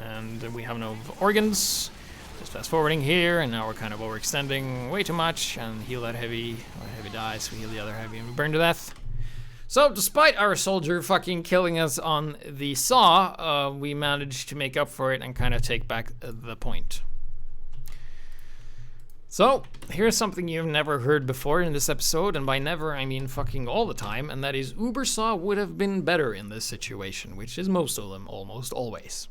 And we have no organs. Just fast forwarding here, and now we're kind of overextending way too much, and heal that heavy. Our heavy dies, we heal the other heavy, and we burn to death. So, despite our soldier fucking killing us on the saw, we managed to make up for it and kind of take back the point. So, here's something you've never heard before in this episode, and by never, I mean fucking all the time, and that is Uber saw would have been better in this situation, which is most of them, almost always.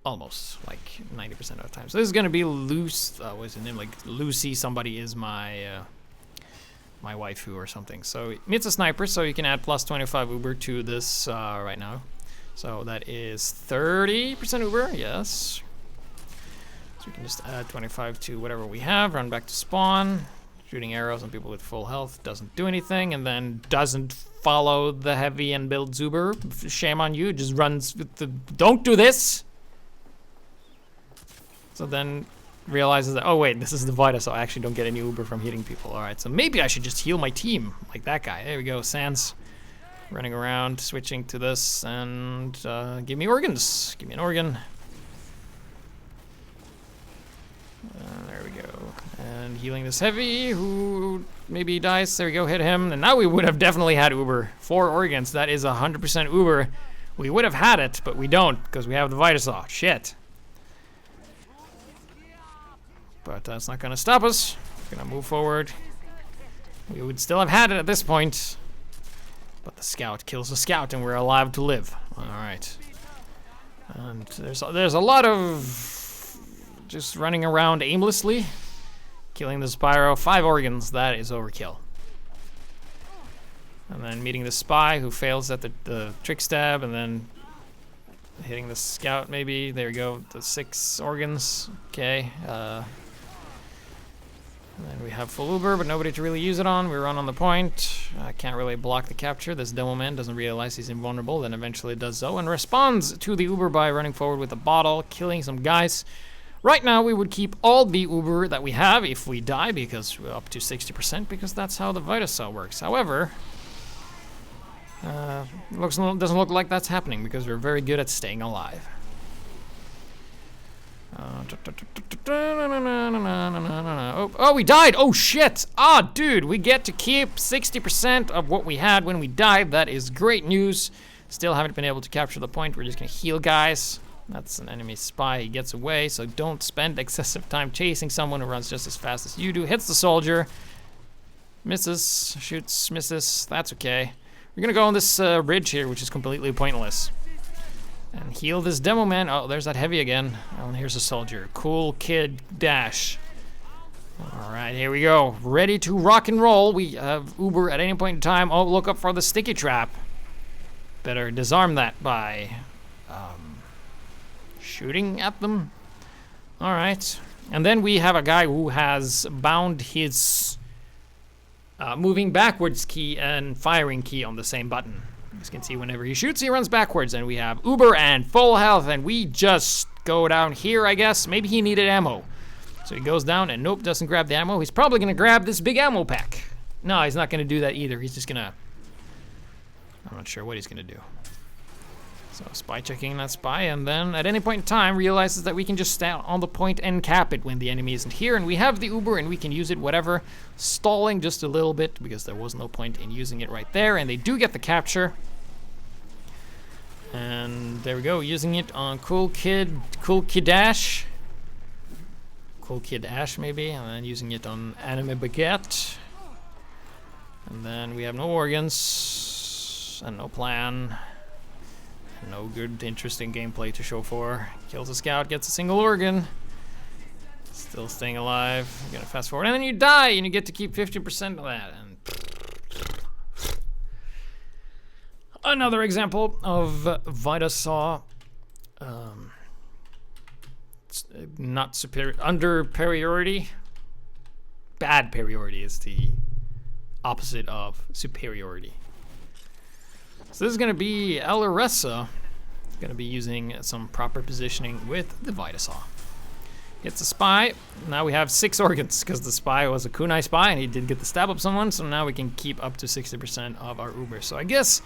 Almost, like 90% of the time. So this is gonna be Lucy, what's his name, like Lucy, somebody is my waifu or something. So it's a sniper, so you can add plus 25 Uber to this right now. So that is 30% Uber, yes. So we can just add 25 to whatever we have, run back to spawn. Shooting arrows on people with full health doesn't do anything, and then doesn't follow the heavy and builds Uber. Shame on you, just runs with the, don't do this! So then realizes that, oh wait, this is the Vita, so I actually don't get any Uber from hitting people. Alright, so maybe I should just heal my team, like that guy. There we go, Sans. Running around, switching to this, and give me organs. Give me an organ. There we go. And healing this heavy, who maybe dies. There we go, hit him. And now we would have definitely had Uber. 4 organs, that is 100% Uber. We would have had it, but we don't, because we have the Vita-Saw. Shit. But that's not gonna stop us. We're gonna move forward. We would still have had it at this point. But the scout kills the scout and we're alive to live. Alright. And there's a lot of just running around aimlessly. Killing the Spyro. 5 organs, that is overkill. And then meeting the spy who fails at the trick stab, and then hitting the scout maybe. There we go, the 6 organs. Okay. And then we have full Uber, but nobody to really use it on. We run on the point. I can't really block the capture. This demo man doesn't realize he's invulnerable, then eventually does so, and responds to the Uber by running forward with a bottle, killing some guys. Right now, we would keep all the Uber that we have if we die, because we're up to 60%, because that's how the Vita-Saw works. However, doesn't look like that's happening, because we're very good at staying alive. Oh, we died! Oh, shit! Ah, dude, we get to keep 60% of what we had when we died. That is great news. Still haven't been able to capture the point. We're just gonna heal guys. That's an enemy spy. He gets away, so don't spend excessive time chasing someone who runs just as fast as you do. Hits the soldier. Misses. Shoots. Misses. That's okay. We're gonna go on this ridge here, which is completely pointless. And heal this demo man. Oh, there's that heavy again. Oh, and here's a soldier. Cool kid dash. Alright, here we go. Ready to rock and roll. We have Uber at any point in time. Oh, look up for the sticky trap. Better disarm that by shooting at them. Alright. And then we have a guy who has bound his moving backwards key and firing key on the same button. As you can see, whenever he shoots, he runs backwards, and we have Uber and full health, and we just go down here, I guess. Maybe he needed ammo. So he goes down, and nope, doesn't grab the ammo. He's probably gonna grab this big ammo pack. No, he's not gonna do that either. He's just gonna... I'm not sure what he's gonna do. So spy checking that spy, and then at any point in time realizes that we can just stand on the point and cap it when the enemy isn't here, and we have the Uber and we can use it whatever, stalling just a little bit because there was no point in using it right there, and they do get the capture. And there we go, using it on Cool Kid Dash maybe, and then using it on Anime Baguette. And then we have no organs and no plan. No good, interesting gameplay to show for. Kills a scout, gets a single organ. Still staying alive. I'm gonna fast forward, and then you die, and you get to keep 50% of that. And another example of Vita-Saw. Not superior, under priority. Bad priority is the opposite of superiority. So this is going to be Alaressa. Going to be using some proper positioning with the Vita-Saw. Gets a spy. Now we have 6 organs because the spy was a kunai spy and he did get the stab up someone. So now we can keep up to 60% of our Uber. So I guess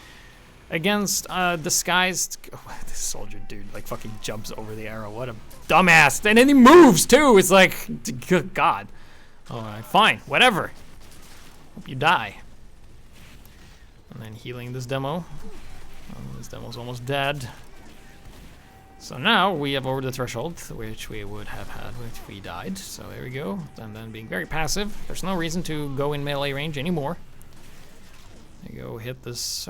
against disguised... Oh, this soldier dude like fucking jumps over the arrow. What a dumbass. And then he moves too. It's like, good God. Alright, fine. Whatever. Hope you die. And then healing this demo. This demo's almost dead. So now we have over the threshold, which we would have had if we died. So there we go. And then being very passive. There's no reason to go in melee range anymore. There you go, hit this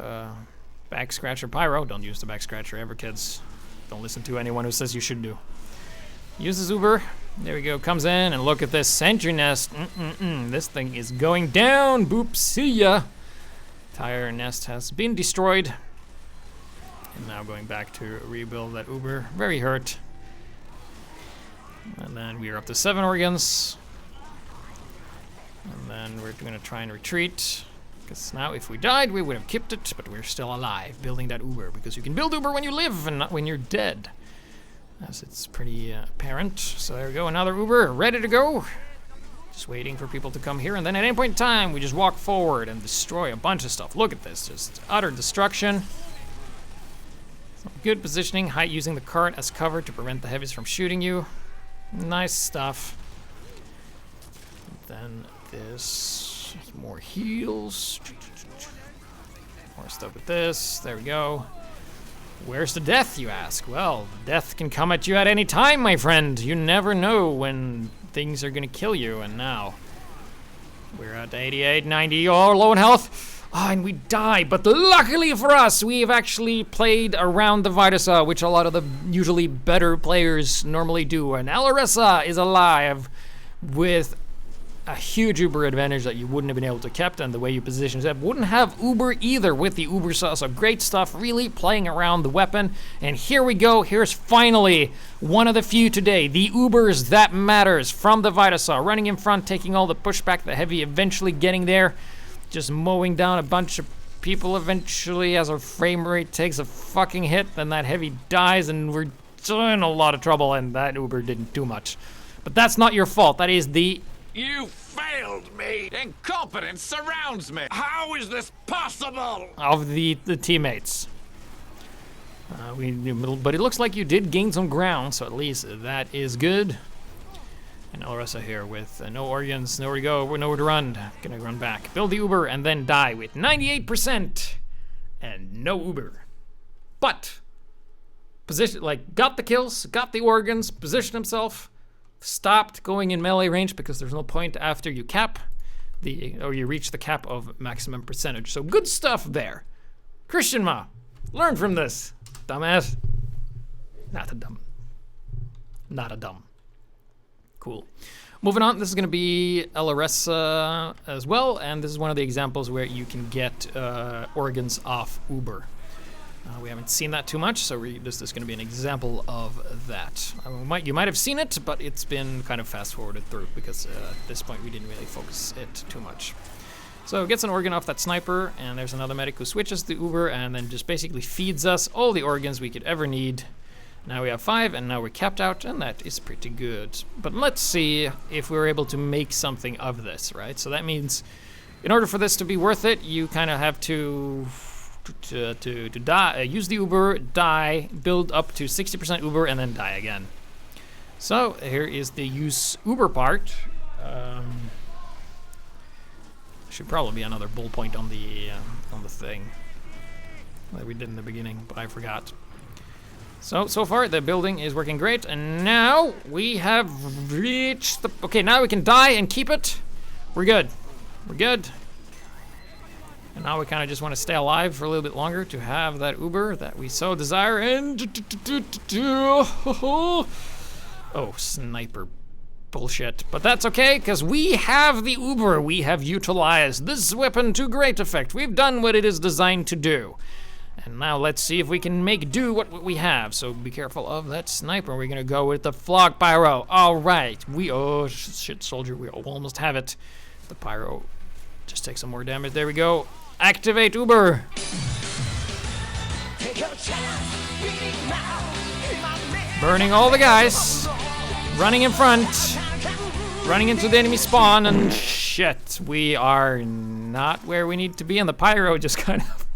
back scratcher pyro. Don't use the back scratcher ever, kids. Don't listen to anyone who says you should do. Uses Uber. There we go, comes in, and look at this sentry nest. This thing is going down. Boop, see ya. Entire nest has been destroyed. And now going back to rebuild that Uber. Very hurt. And then we are up to 7 organs. And then we're going to try and retreat. Because now if we died, we would have kept it, but we're still alive building that Uber. Because you can build Uber when you live and not when you're dead. As it's pretty apparent. So there we go, another Uber ready to go. Just waiting for people to come here, and then at any point in time, we just walk forward and destroy a bunch of stuff. Look at this, just utter destruction. Some good positioning, height using the cart as cover to prevent the heavies from shooting you. Nice stuff. Then this, more heals. More stuff with this, there we go. Where's the death, you ask? Well, death can come at you at any time, my friend. You never know when things are gonna kill you, and now we're at 88, 90, oh, low in health. Oh, and we die, but luckily for us, we've actually played around the Vita-Saw, which a lot of the usually better players normally do, and Alaressa is alive with a huge Uber advantage that you wouldn't have been able to kept, and the way you position it wouldn't have Uber either with the Uber Saw. So great stuff, really playing around the weapon. And here we go, here's finally one of the few today, the Ubers that matters from the Vita-Saw, running in front, taking all the pushback, the heavy eventually getting there, just mowing down a bunch of people eventually as our frame rate takes a fucking hit, then that heavy dies and we're in a lot of trouble, and that Uber didn't do much. But that's not your fault, that is the... You failed me! Incompetence surrounds me! How is this possible? Of the teammates. But it looks like you did gain some ground, so at least that is good. And Alaressa here with no organs, nowhere to go, nowhere to run. Gonna run back. Build the Uber and then die with 98% and no Uber. But, position, like, got the kills, got the organs, positioned himself, stopped going in melee range because there's no point after you cap or you reach the cap of maximum percentage. So good stuff there. Christian Ma, learn from this, dumbass. Not a dumb. Cool. Moving on, this is gonna be Alaressa as well, and this is one of the examples where you can get organs off Uber. We haven't seen that too much, so this is going to be an example of that. You might have seen it, but it's been kind of fast-forwarded through because at this point we didn't really focus it too much. So gets an organ off that sniper, and there's another medic who switches the Uber and then just basically feeds us all the organs we could ever need. Now we have 5, and now we're capped out, and that is pretty good. But let's see if we're able to make something of this, right? So that means in order for this to be worth it, you kind of have to die, use the Uber, die, build up to 60% Uber, and then die again. So here is the use Uber part. Should probably be another bull point on the thing that we did in the beginning, but I forgot. So far the building is working great, and now we have reached the... Okay, now we can die and keep it. We're good. We're good. And now we kind of just want to stay alive for a little bit longer to have that Uber that we so desire. And oh, sniper bullshit. But that's okay, because we have the Uber. We have utilized this weapon to great effect. We've done what it is designed to do. And now let's see if we can make do what we have. So be careful of that sniper. We're going to go with the Flog Pyro. All right. Oh, shit, soldier. We almost have it. The Pyro just take some more damage. There we go. Activate Uber. Burning all the guys. Running in front. Running into the enemy spawn. And shit, we are not where we need to be. And the Pyro just kind of...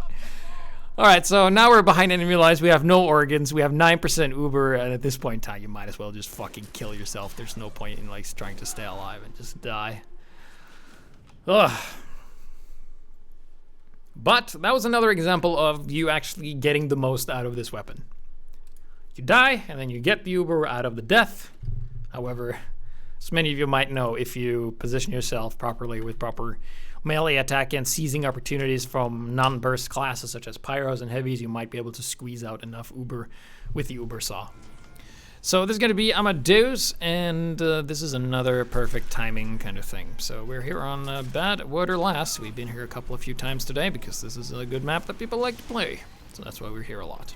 Alright, so now we're behind enemy lines. We have no organs. We have 9% Uber. And at this point in time, you might as well just fucking kill yourself. There's no point in like trying to stay alive and just die. Ugh. But that was another example of you actually getting the most out of this weapon. You die, and then you get the Uber out of the death. However, as many of you might know, if you position yourself properly with proper melee attack and seizing opportunities from non-burst classes such as Pyros and Heavies, you might be able to squeeze out enough Uber with the Uber Saw. So this is going to be Amadeus, and this is another perfect timing kind of thing. So we're here on Bad Water Last. We've been here a few times today because this is a good map that people like to play. So that's why we're here a lot.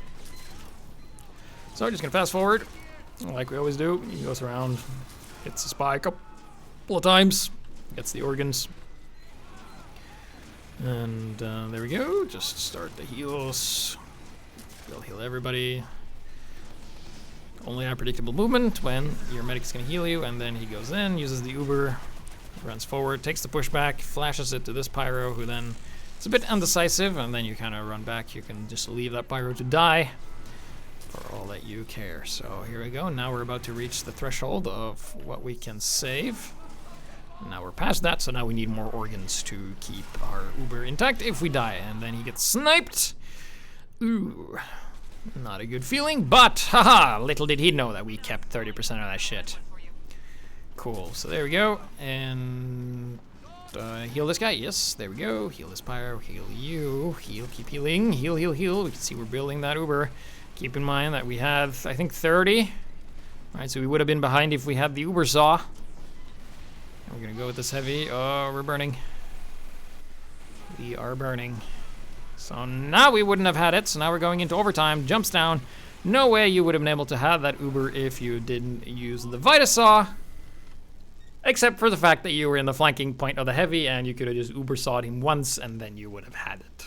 So we're just going to fast forward, like we always do. He goes around, hits the spy a couple of times, gets the organs. And there we go. Just start the heals. We'll heal everybody. Only unpredictable movement when your medic's gonna heal you, and then he goes in, uses the Uber, Runs forward, takes the pushback, flashes it to this pyro, who then is a bit undecisive, and then you kind of run back. You can just leave that pyro to die for all that you care. So here we go. Now we're about to reach the threshold of what we can save. Now we're past that, so now we need more organs to keep our Uber intact if we die. And then he gets sniped. Ooh, not a good feeling, but haha, little did he know that we kept 30% of that shit. Cool, so there we go. And heal this guy, yes, there we go. Heal this pyro, heal you, heal, keep healing, heal, heal, heal. We can see we're building that Uber. Keep in mind that we have, I think, 30. All right, so we would have been behind if we had the Vita-Saw. We're gonna go with this heavy. Oh, we're burning. We are burning. So now we wouldn't have had it. So now we're going into overtime. Jumps down. No way you would have been able to have that Uber if you didn't use the Vita-Saw. Except for the fact that you were in the flanking point of the heavy and you could have just Uber-sawed him once and then you would have had it.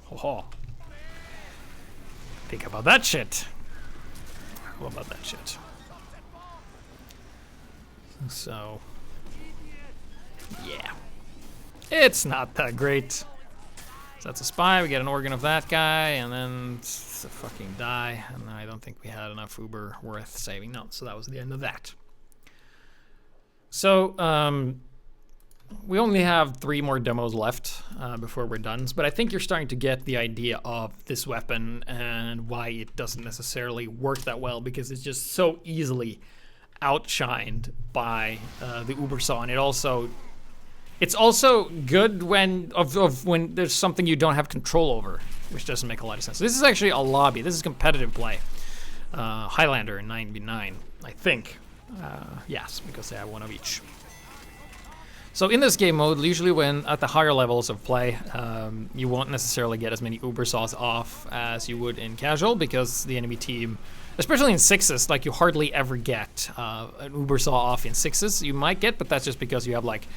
Ho ho. Think about that shit. What about that shit? So, yeah. It's not that great. So that's a spy, we get an organ of that guy, and then it's a fucking die. And I don't think we had enough Uber worth saving. No, so that was the end of that. So, we only have 3 more demos left before we're done. But I think you're starting to get the idea of this weapon and why it doesn't necessarily work that well, because it's just so easily outshined by the Vita-Saw, and it's also good when when there's something you don't have control over, which doesn't make a lot of sense. This is actually a lobby. This is competitive play. Highlander 9v9, I think. Yes, because they have one of each. So in this game mode, usually when at the higher levels of play, you won't necessarily get as many Vita-Saws off as you would in casual, because the enemy team, especially in 6s, like you hardly ever get an Vita-Saw off in 6s. You might get, but that's just because you have like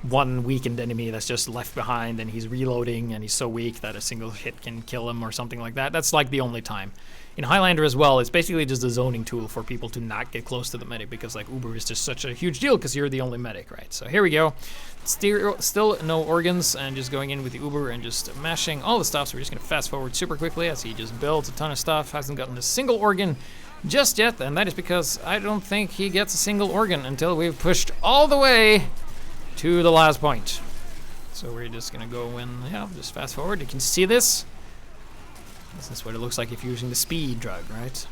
one weakened enemy that's just left behind and he's reloading and he's so weak that a single hit can kill him or something like that. That's like the only time. In Highlander as well, it's basically just a zoning tool for people to not get close to the medic, because like Uber is just such a huge deal because you're the only medic, right? So here we go. Still no organs, and just going in with the Uber and just mashing all the stuff. So we're just gonna fast forward super quickly as he just builds a ton of stuff. Hasn't gotten a single organ just yet, and that is because I don't think he gets a single organ until we've pushed all the way to the last point. So we're just gonna go in, yeah, just fast forward. You can see this. This is what it looks like if you're using the speed drug, right?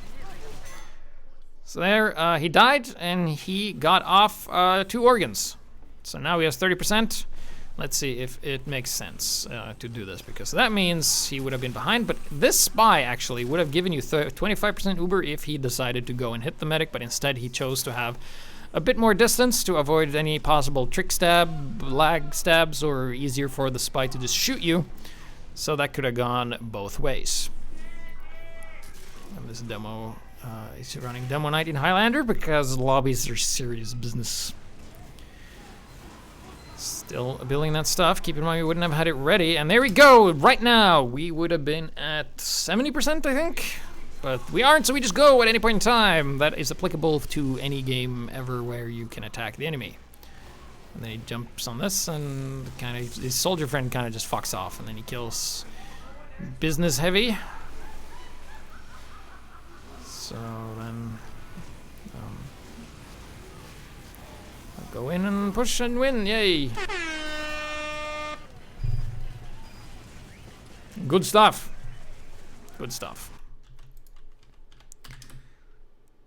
So there, he died, and he got off 2 organs. So now he has 30%. Let's see if it makes sense to do this, because that means he would have been behind. But this spy actually would have given you 25% Uber if he decided to go and hit the medic, but instead he chose to have a bit more distance to avoid any possible trick stab, lag stabs, or easier for the spy to just shoot you. So that could have gone both ways. And this demo is running demo night in Highlander because lobbies are serious business. Still building that stuff. Keep in mind we wouldn't have had it ready. And there we go. Right now we would have been at 70%, I think. But we aren't, so we just go at any point in time. That is applicable to any game ever where you can attack the enemy. And then he jumps on this, and kind of his soldier friend kind of just fucks off, and then he kills business heavy. So then I'll go in and push and win, yay! Good stuff. Good stuff.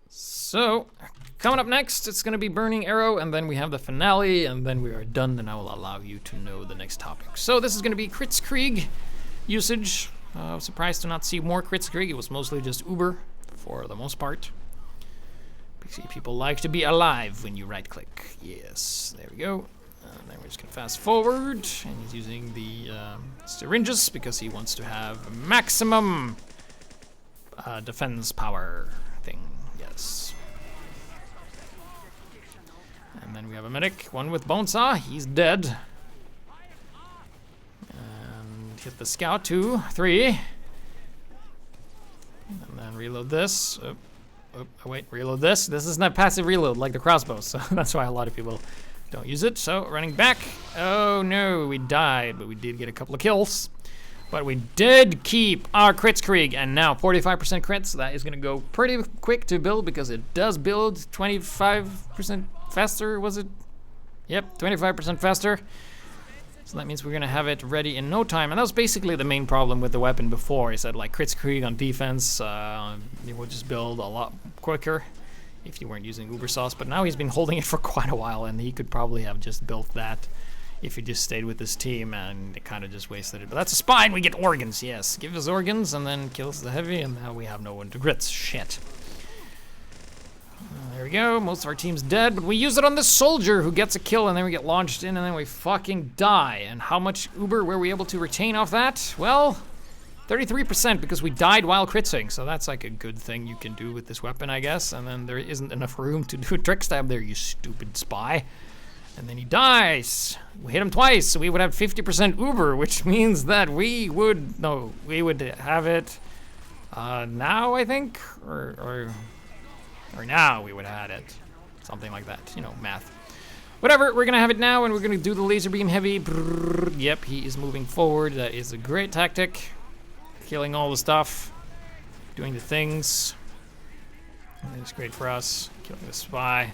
So, coming up next, it's going to be Burning Arrow, and then we have the finale, and then we are done, and I will allow you to know the next topic. So this is going to be Kritzkrieg usage. I was surprised to not see more Kritzkrieg. It was mostly just Uber, for the most part. See, people like to be alive when you right-click. Yes, there we go. And then we're just going to fast forward, and he's using the syringes because he wants to have maximum defense power thing. Yes. And then we have a medic, one with Bonesaw. He's dead. And hit the scout, 2, 3. And then reload this. wait, reload this. This is not passive reload like the crossbow, so that's why a lot of people don't use it. So, running back. Oh no, we died, but we did get a couple of kills. But we did keep our Kritzkrieg, and now 45% crits. So that is going to go pretty quick to build because it does build 25% faster, was it? Yep, 25% faster. So that means we're going to have it ready in no time. And that was basically the main problem with the weapon before. Is that like Kritzkrieg on defense, you would just build a lot quicker if you weren't using Uber Sauce. But now he's been holding it for quite a while, and he could probably have just built that if he just stayed with his team, and it kind of just wasted it. But that's a spine, we get organs, yes. Give us organs, and then kills the heavy, and now we have no one to grits. Shit. There we go, most of our team's dead, but we use it on the soldier who gets a kill, and then we get launched in, and then we fucking die. And how much Uber were we able to retain off that? Well, 33% because we died while critsing, so that's like a good thing you can do with this weapon, I guess. And then there isn't enough room to do a trick stab there, you stupid spy. And then he dies. We hit him twice, so we would have 50% Uber, which means that we would have it now, I think, or now we would have had it. Something like that, you know, math. Whatever, we're gonna have it now, and we're gonna do the laser beam heavy. Brrr, yep, he is moving forward. That is a great tactic. Killing all the stuff, doing the things. It's great for us. Killing the spy.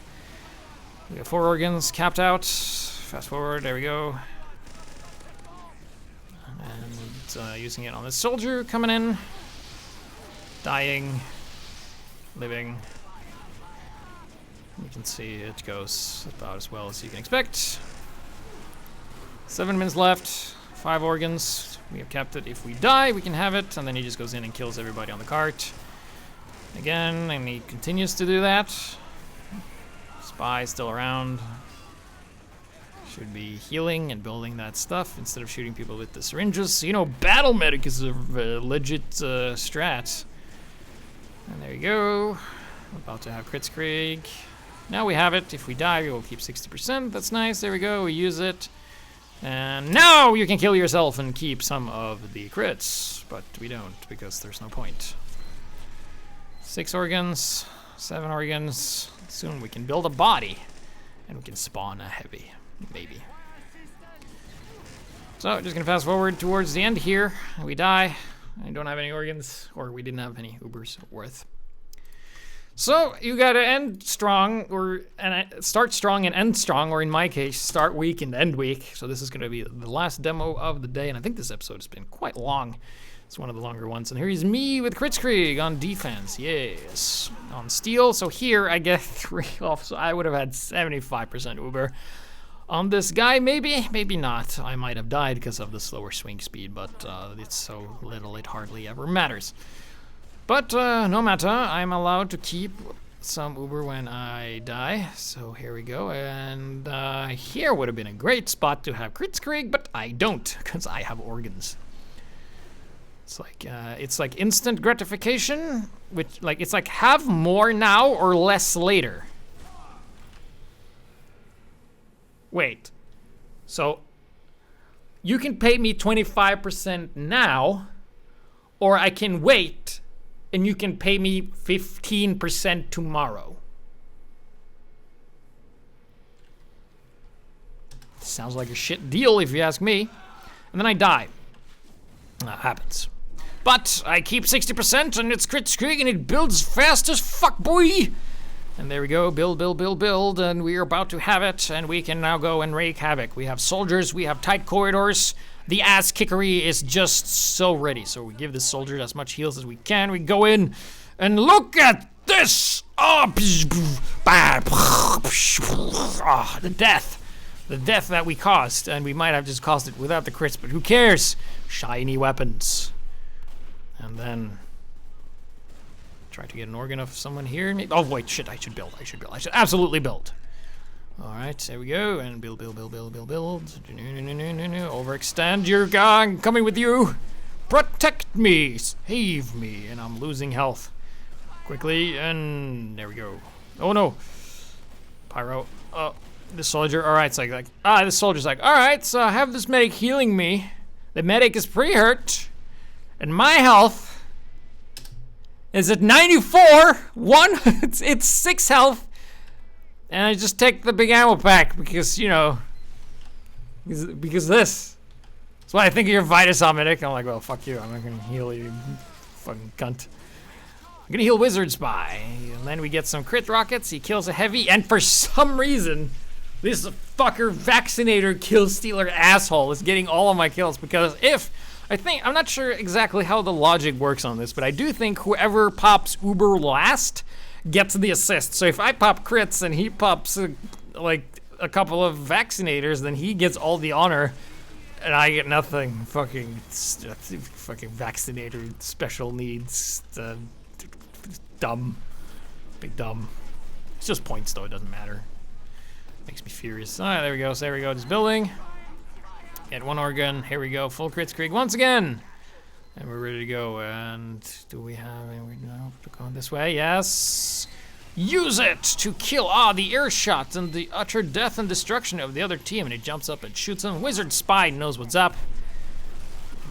We have 4 organs capped out. Fast forward, there we go. And using it on the soldier coming in. Dying. Living. You can see it goes about as well as you can expect. 7 minutes left. 5 organs. We have kept it. If we die, we can have it. And then he just goes in and kills everybody on the cart. Again, and he continues to do that. Spy still around. Should be healing and building that stuff instead of shooting people with the syringes. You know, battle medic is a legit strat. And there you go. About to have Kritzkrieg. Now we have it. If we die, we will keep 60%. That's nice. There we go. We use it. And now you can kill yourself and keep some of the crits. But we don't because there's no point. 6 organs. 7 organs. Soon we can build a body. And we can spawn a heavy. Maybe. So, just gonna fast forward towards the end here. We die. I don't have any organs. Or we didn't have any Ubers worth. So, you gotta end strong, or start strong and end strong, or in my case, start weak and end weak. So this is gonna be the last demo of the day, and I think this episode has been quite long. It's one of the longer ones. And here's me with Kritzkrieg on defense, yes. On steel, so here I get 3 off, so I would have had 75% Uber. On this guy, maybe, maybe not. I might have died because of the slower swing speed, but it's so little it hardly ever matters. But no matter, I'm allowed to keep some Uber when I die. So here we go, and here would have been a great spot to have Kritzkrieg, but I don't, because I have organs. It's like instant gratification, which it's like have more now or less later. Wait, so you can pay me 25% now, or I can wait and you can pay me 15% tomorrow. Sounds like a shit deal if you ask me. And then I die. That happens. But I keep 60% and it's Kritzkrieg and it builds fast as fuck, boy! And there we go, build, build, build, build, and we are about to have it, and we can now go and wreak havoc. We have soldiers, we have tight corridors. The ass kickery is just so ready. So we give the soldier as much heals as we can. We go in, and look at this! Oh, the death. The death that we caused, and we might have just caused it without the crits, but who cares? Shiny weapons. And then try to get an organ of someone here. Oh wait, shit, I should build. I should absolutely build. Alright, there we go. And build, build, build, build, build, build. Overextend your guy. I'm coming with you. Protect me. Save me. And I'm losing health. Quickly, and there we go. Oh no. Pyro. Oh, the soldier. Alright, it's like, the soldier's like, alright, so I have this medic healing me. The medic is pretty hurt. And my health is at 94. It's 6 health. And I just take the big ammo pack because, you know, because this. That's why I think of your Vita-Saw medic. I'm like, well, fuck you. I'm not gonna heal you, fucking cunt. I'm gonna heal Wizard Spy. And then we get some crit rockets. He kills a heavy, and for some reason, this fucker vaccinator kill stealer asshole is getting all of my kills because I'm not sure exactly how the logic works on this, but I do think whoever pops Uber last gets the assist. So if I pop crits and he pops like a couple of vaccinators, then he gets all the honor and I get nothing. Fucking vaccinator special needs. Dumb. Big dumb. It's just points though, it doesn't matter. Makes me furious. Alright, there we go. So there we go. Just building. Get 1 organ. Here we go. Full crits Krieg once again. And we're ready to go. And do we have any? No, going this way. Yes. Use it to kill the air shot and the utter death and destruction of the other team. And he jumps up and shoots him. Wizard Spy knows what's up.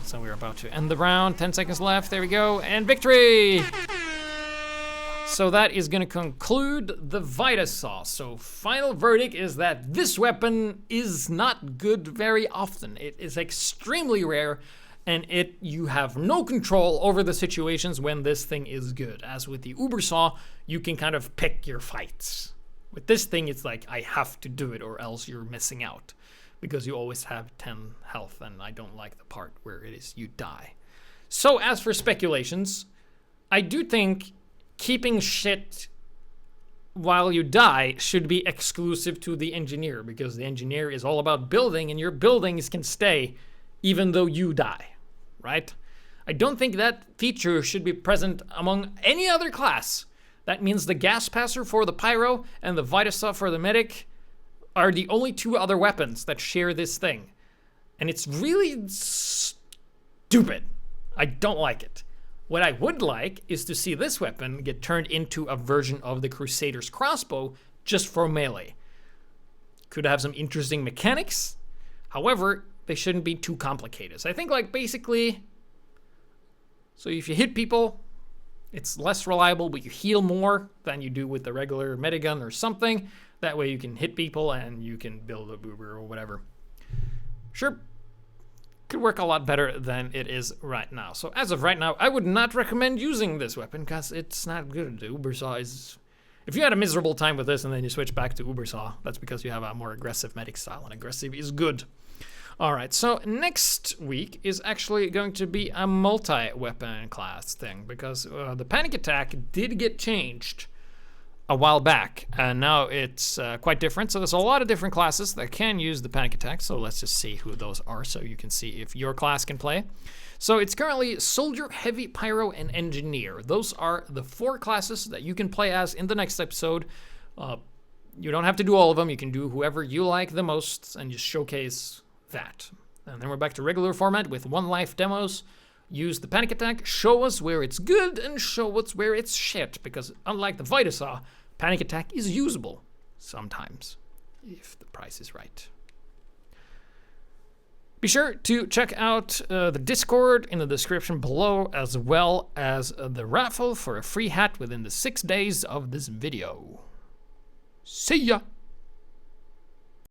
So we're about to end the round. 10 seconds left. There we go. And victory! So that is going to conclude the Vita-Saw. So final verdict is that this weapon is not good very often. It is extremely rare, and you have no control over the situations when this thing is good. As with the Uber-Saw, you can kind of pick your fights. With this thing, it's like, I have to do it or else you're missing out. Because you always have 10 health, and I don't like the part where it is you die. So as for speculations, I do think keeping shit while you die should be exclusive to the engineer, because the engineer is all about building, and your buildings can stay even though you die, right? I don't think that feature should be present among any other class. That means the gas passer for the pyro and the Vita-Saw for the medic are the only 2 other weapons that share this thing. And it's really stupid. I don't like it. What I would like is to see this weapon get turned into a version of the Crusader's crossbow just for melee. Could have some interesting mechanics. However, they shouldn't be too complicated. So I think like basically, so if you hit people, it's less reliable, but you heal more than you do with the regular medigun or something. That way you can hit people and you can build a boober or whatever. Sure. Could work a lot better than it is right now. So as of right now, I would not recommend using this weapon because it's not good. The Uber-Saw is... If you had a miserable time with this and then you switch back to Uber-Saw, that's because you have a more aggressive medic style, and aggressive is good. Alright, so next week is actually going to be a multi-weapon class thing, because the panic attack did get changed a while back, and now it's quite different. So there's a lot of different classes that can use the panic attack, so let's just see who those are so you can see if your class can play. So it's currently Soldier, Heavy, Pyro, and Engineer. Those are the 4 classes that you can play as in the next episode. You don't have to do all of them. You can do whoever you like the most and just showcase that. And then we're back to regular format with 1 life demos. Use the panic attack, show us where it's good, and show us where it's shit. Because unlike the Vita-Saw, panic attack is usable sometimes, if the price is right. Be sure to check out the Discord in the description below, as well as the raffle for a free hat within the 6 days of this video. See ya!